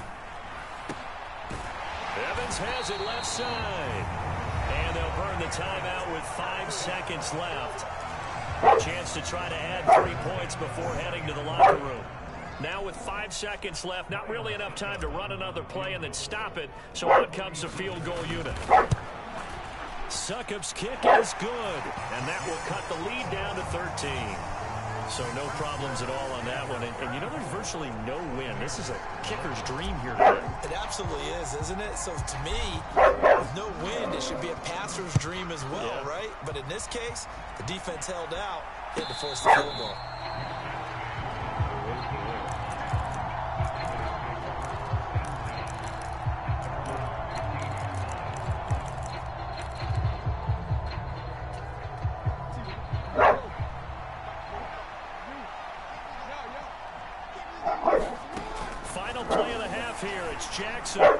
S4: Evans has it left side. And they'll burn the timeout with 5 seconds left. A chance to try to add 3 points before heading to the locker room. Now with 5 seconds left, not really enough time to run another play and then stop it. So out comes the field goal unit. Succop's kick is good. And that will cut the lead down to 13. So no problems at all on that one. And you know, there's virtually no win. This is a kicker's dream here today.
S5: It absolutely is, isn't it? So to me, with no win, it should be a passer's dream as well, right? But in this case, the defense held out, had to force the field goal.
S4: Jackson. And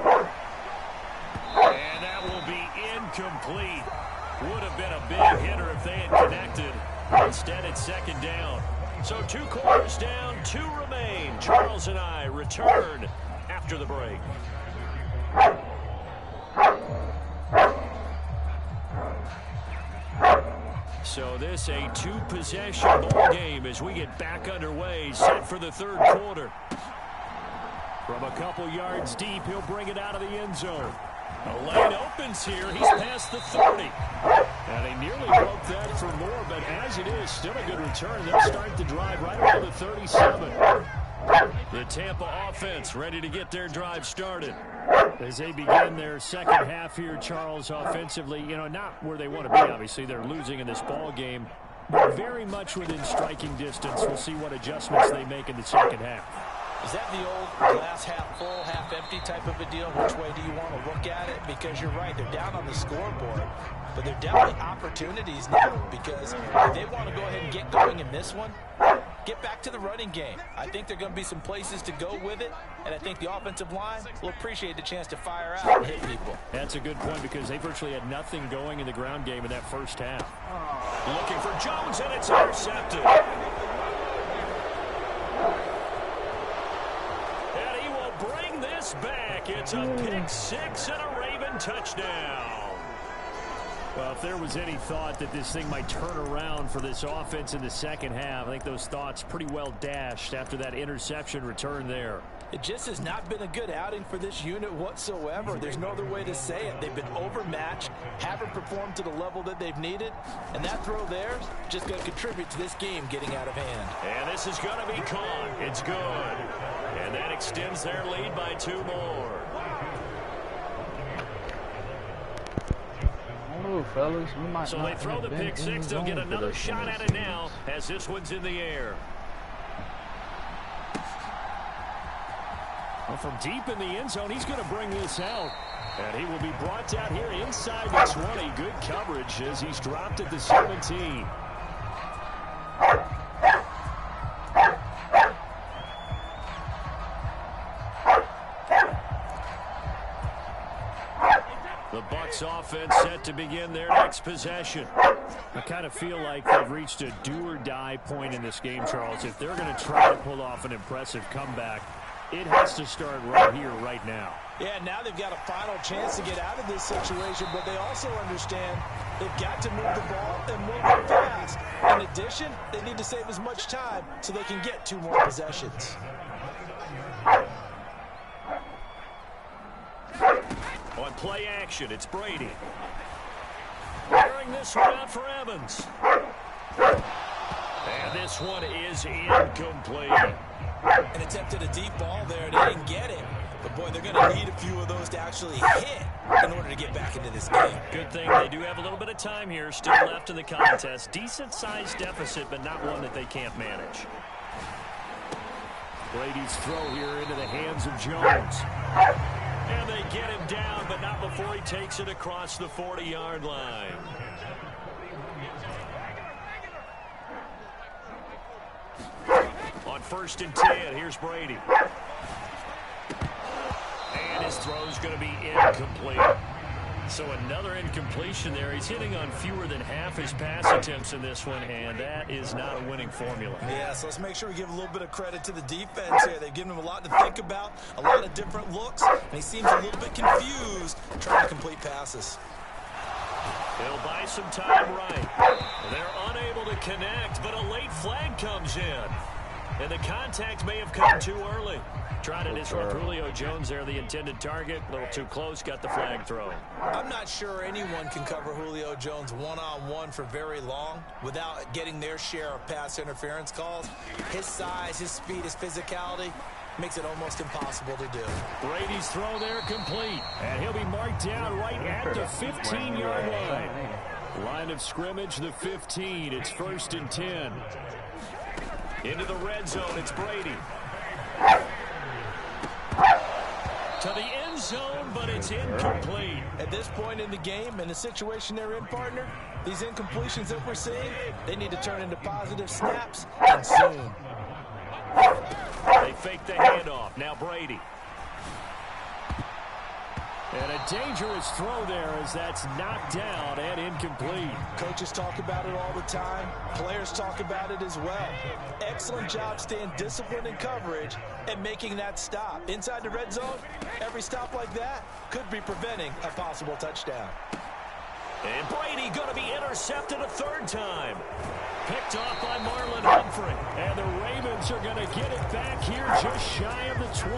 S4: that will be incomplete. Would have been a big hitter if they had connected. Instead, it's second down. So 2 quarters down, 2 remain. Charles and I return after the break. So this a 2-possession ball game as we get back underway, set for the third quarter. From a couple yards deep, he'll bring it out of the end zone. The lane opens here. He's past the 30. And he nearly broke that for more, but as it is, still a good return. They'll start the drive right around the 37. The Tampa offense ready to get their drive started.
S8: As they begin their second half here, Charles, offensively, you know, not where they want to be, obviously. They're losing in this ball game, but very much within striking distance. We'll see what adjustments they make in the second half.
S5: Is that the old glass half full, half empty type of a deal? Which way do you want to look at it? Because you're right, they're down on the scoreboard, but they're down the opportunities now because if they want to go ahead and get going in this one, get back to the running game. I think there are going to be some places to go with it, and I think the offensive line will appreciate the chance to fire out and hit people.
S8: That's a good point because they virtually had nothing going in the ground game in that first half.
S4: Looking for Jones, and it's intercepted. Back. It's a pick 6 and a Raven touchdown.
S8: Well, if there was any thought that this thing might turn around for this offense in the second half, I think those thoughts pretty well dashed after that interception return there.
S5: It just has not been a good outing for this unit whatsoever. There's no other way to say it. They've been overmatched, haven't performed to the level that they've needed, and that throw there is just going to contribute to this game getting out of hand.
S4: And this is going to be caught. It's good. And that extends their lead by 2 more.
S1: Oh, fellas, we might
S4: so they throw the pick 6. They'll get another shot at it now as this one's in the air.
S8: Well, from deep in the end zone, he's going to bring this out. And he will be brought down here inside the 20. Good coverage as he's dropped at the 17.
S4: The Bucs offense set to begin their next possession.
S8: I kind of feel like they've reached a do-or-die point in this game, Charles. If they're going to try to pull off an impressive comeback, it has to start right here, right now.
S5: Yeah, now they've got a final chance to get out of this situation, but they also understand they've got to move the ball and move it fast. In addition, they need to save as much time so they can get 2 more possessions.
S4: On play action, it's Brady. Carrying this one out for Evans. And this one is incomplete.
S5: An attempt at a deep ball there, and they didn't get it. But, boy, they're going to need a few of those to actually hit in order to get back into this game.
S4: Good thing they do have a little bit of time here still left in the contest. Decent-sized deficit, but not one that they can't manage.
S8: Brady's throw here into the hands of Jones.
S4: And they get him down, but not before he takes it across the 40-yard line. On 1st and 10, here's Brady. And his throw's going to be incomplete.
S8: So another incompletion there. He's hitting on fewer than half his pass attempts in this one, and that is not a winning formula.
S5: Yeah, so let's make sure we give a little bit of credit to the defense here. They've given him a lot to think about, a lot of different looks, and he seems a little bit confused trying to complete passes.
S8: He'll buy some time right. They're unable to connect, but a late flag comes in. And the contact may have come too early. Trying to disrupt Julio Jones there, the intended target. A little too close, got the flag thrown.
S5: I'm not sure anyone can cover Julio Jones one-on-one for very long without getting their share of pass interference calls. His size, his speed, his physicality makes it almost impossible to do.
S8: Brady's throw there complete. And he'll be marked down right at the 15-yard line. Line of scrimmage, the 15. It's 1st and 10. Into the red zone, it's Brady. To the end zone, but it's incomplete.
S5: At this point in the game, in the situation they're in, partner, these incompletions that we're seeing, they need to turn into positive snaps, and soon.
S8: They fake the handoff. Now Brady. And a dangerous throw there as that's knocked down and incomplete.
S5: Coaches talk about it all the time. Players talk about it as well. Excellent job staying disciplined in coverage and making that stop. Inside the red zone, every stop like that could be preventing a possible touchdown.
S8: And Brady going to be intercepted a third time. Picked off by Marlon Humphrey. And the Ravens are going to get it back here just shy of the 20.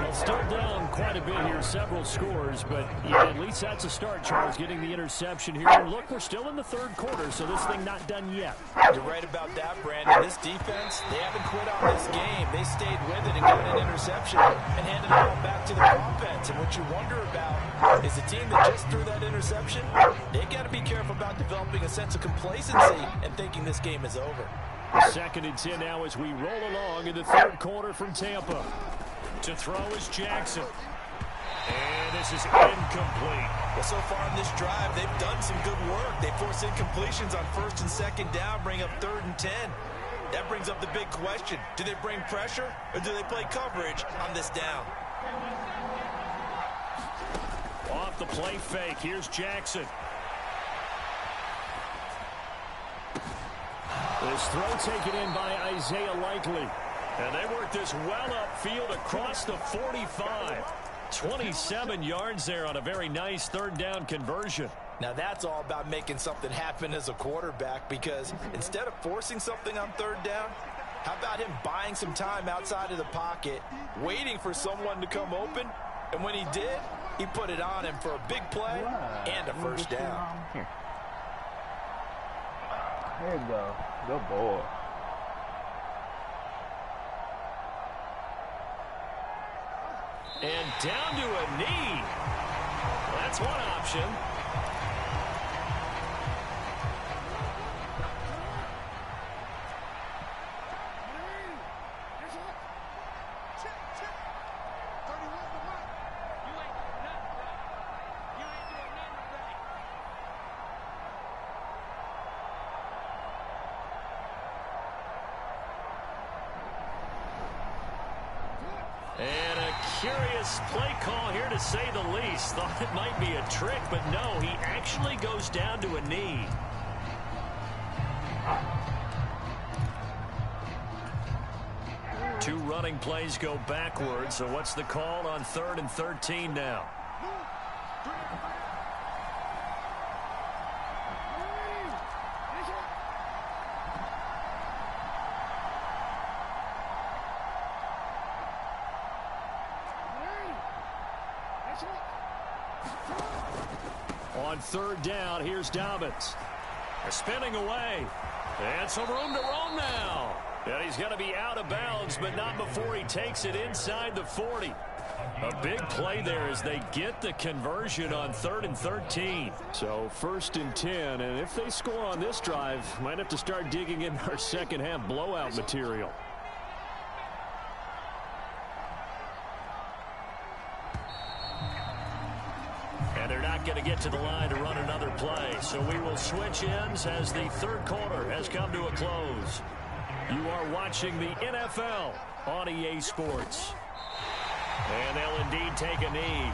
S8: Well, still down quite a bit here, several scores. But, yeah, at least that's a start, Charles, getting the interception here. And look, we're still in the third quarter, so this thing not done yet.
S5: You're right about that, Brandon. This defense, they haven't quit on this game. They stayed with it and got an interception and handed it all back to the offense. And what you wonder about is the team that just threw that interception, they got to be careful about developing a sense of complacency and thinking this game is over.
S8: 2nd and 10 now as we roll along in the third quarter from Tampa. To throw is Jackson. And this is incomplete.
S5: Well, so far in this drive, they've done some good work. They force incompletions on 1st and 2nd down, bring up 3rd and 10. That brings up the big question. Do they bring pressure or do they play coverage on this down?
S8: Off the play fake, here's Jackson. This throw taken in by Isaiah Likely. And they work this well upfield across the 45. 27 yards there on a very nice 3rd down conversion.
S5: Now that's all about making something happen as a quarterback, because instead of forcing something on 3rd down, how about him buying some time outside of the pocket, waiting for someone to come open, and when he did, he put it on him for a big play and a 1st down.
S1: There you go. Good boy.
S8: And down to a knee. That's one option. And a curious play call here, to say the least. Thought it might be a trick, but no, he actually goes down to a knee. Two running plays go backwards, so what's the call on 3rd and 13 now? On 3rd down, here's Dobbins. They're spinning away. And some room to roam now. And he's going to be out of bounds, but not before he takes it inside the 40. A big play there as they get the conversion on 3rd and 13. So 1st and 10, and if they score on this drive, might have to start digging in our second half blowout material. And they're not going to get to the line to run another play. So we will switch ends as the 3rd quarter has come to a close. You are watching the NFL on EA Sports. And they'll indeed take a knee.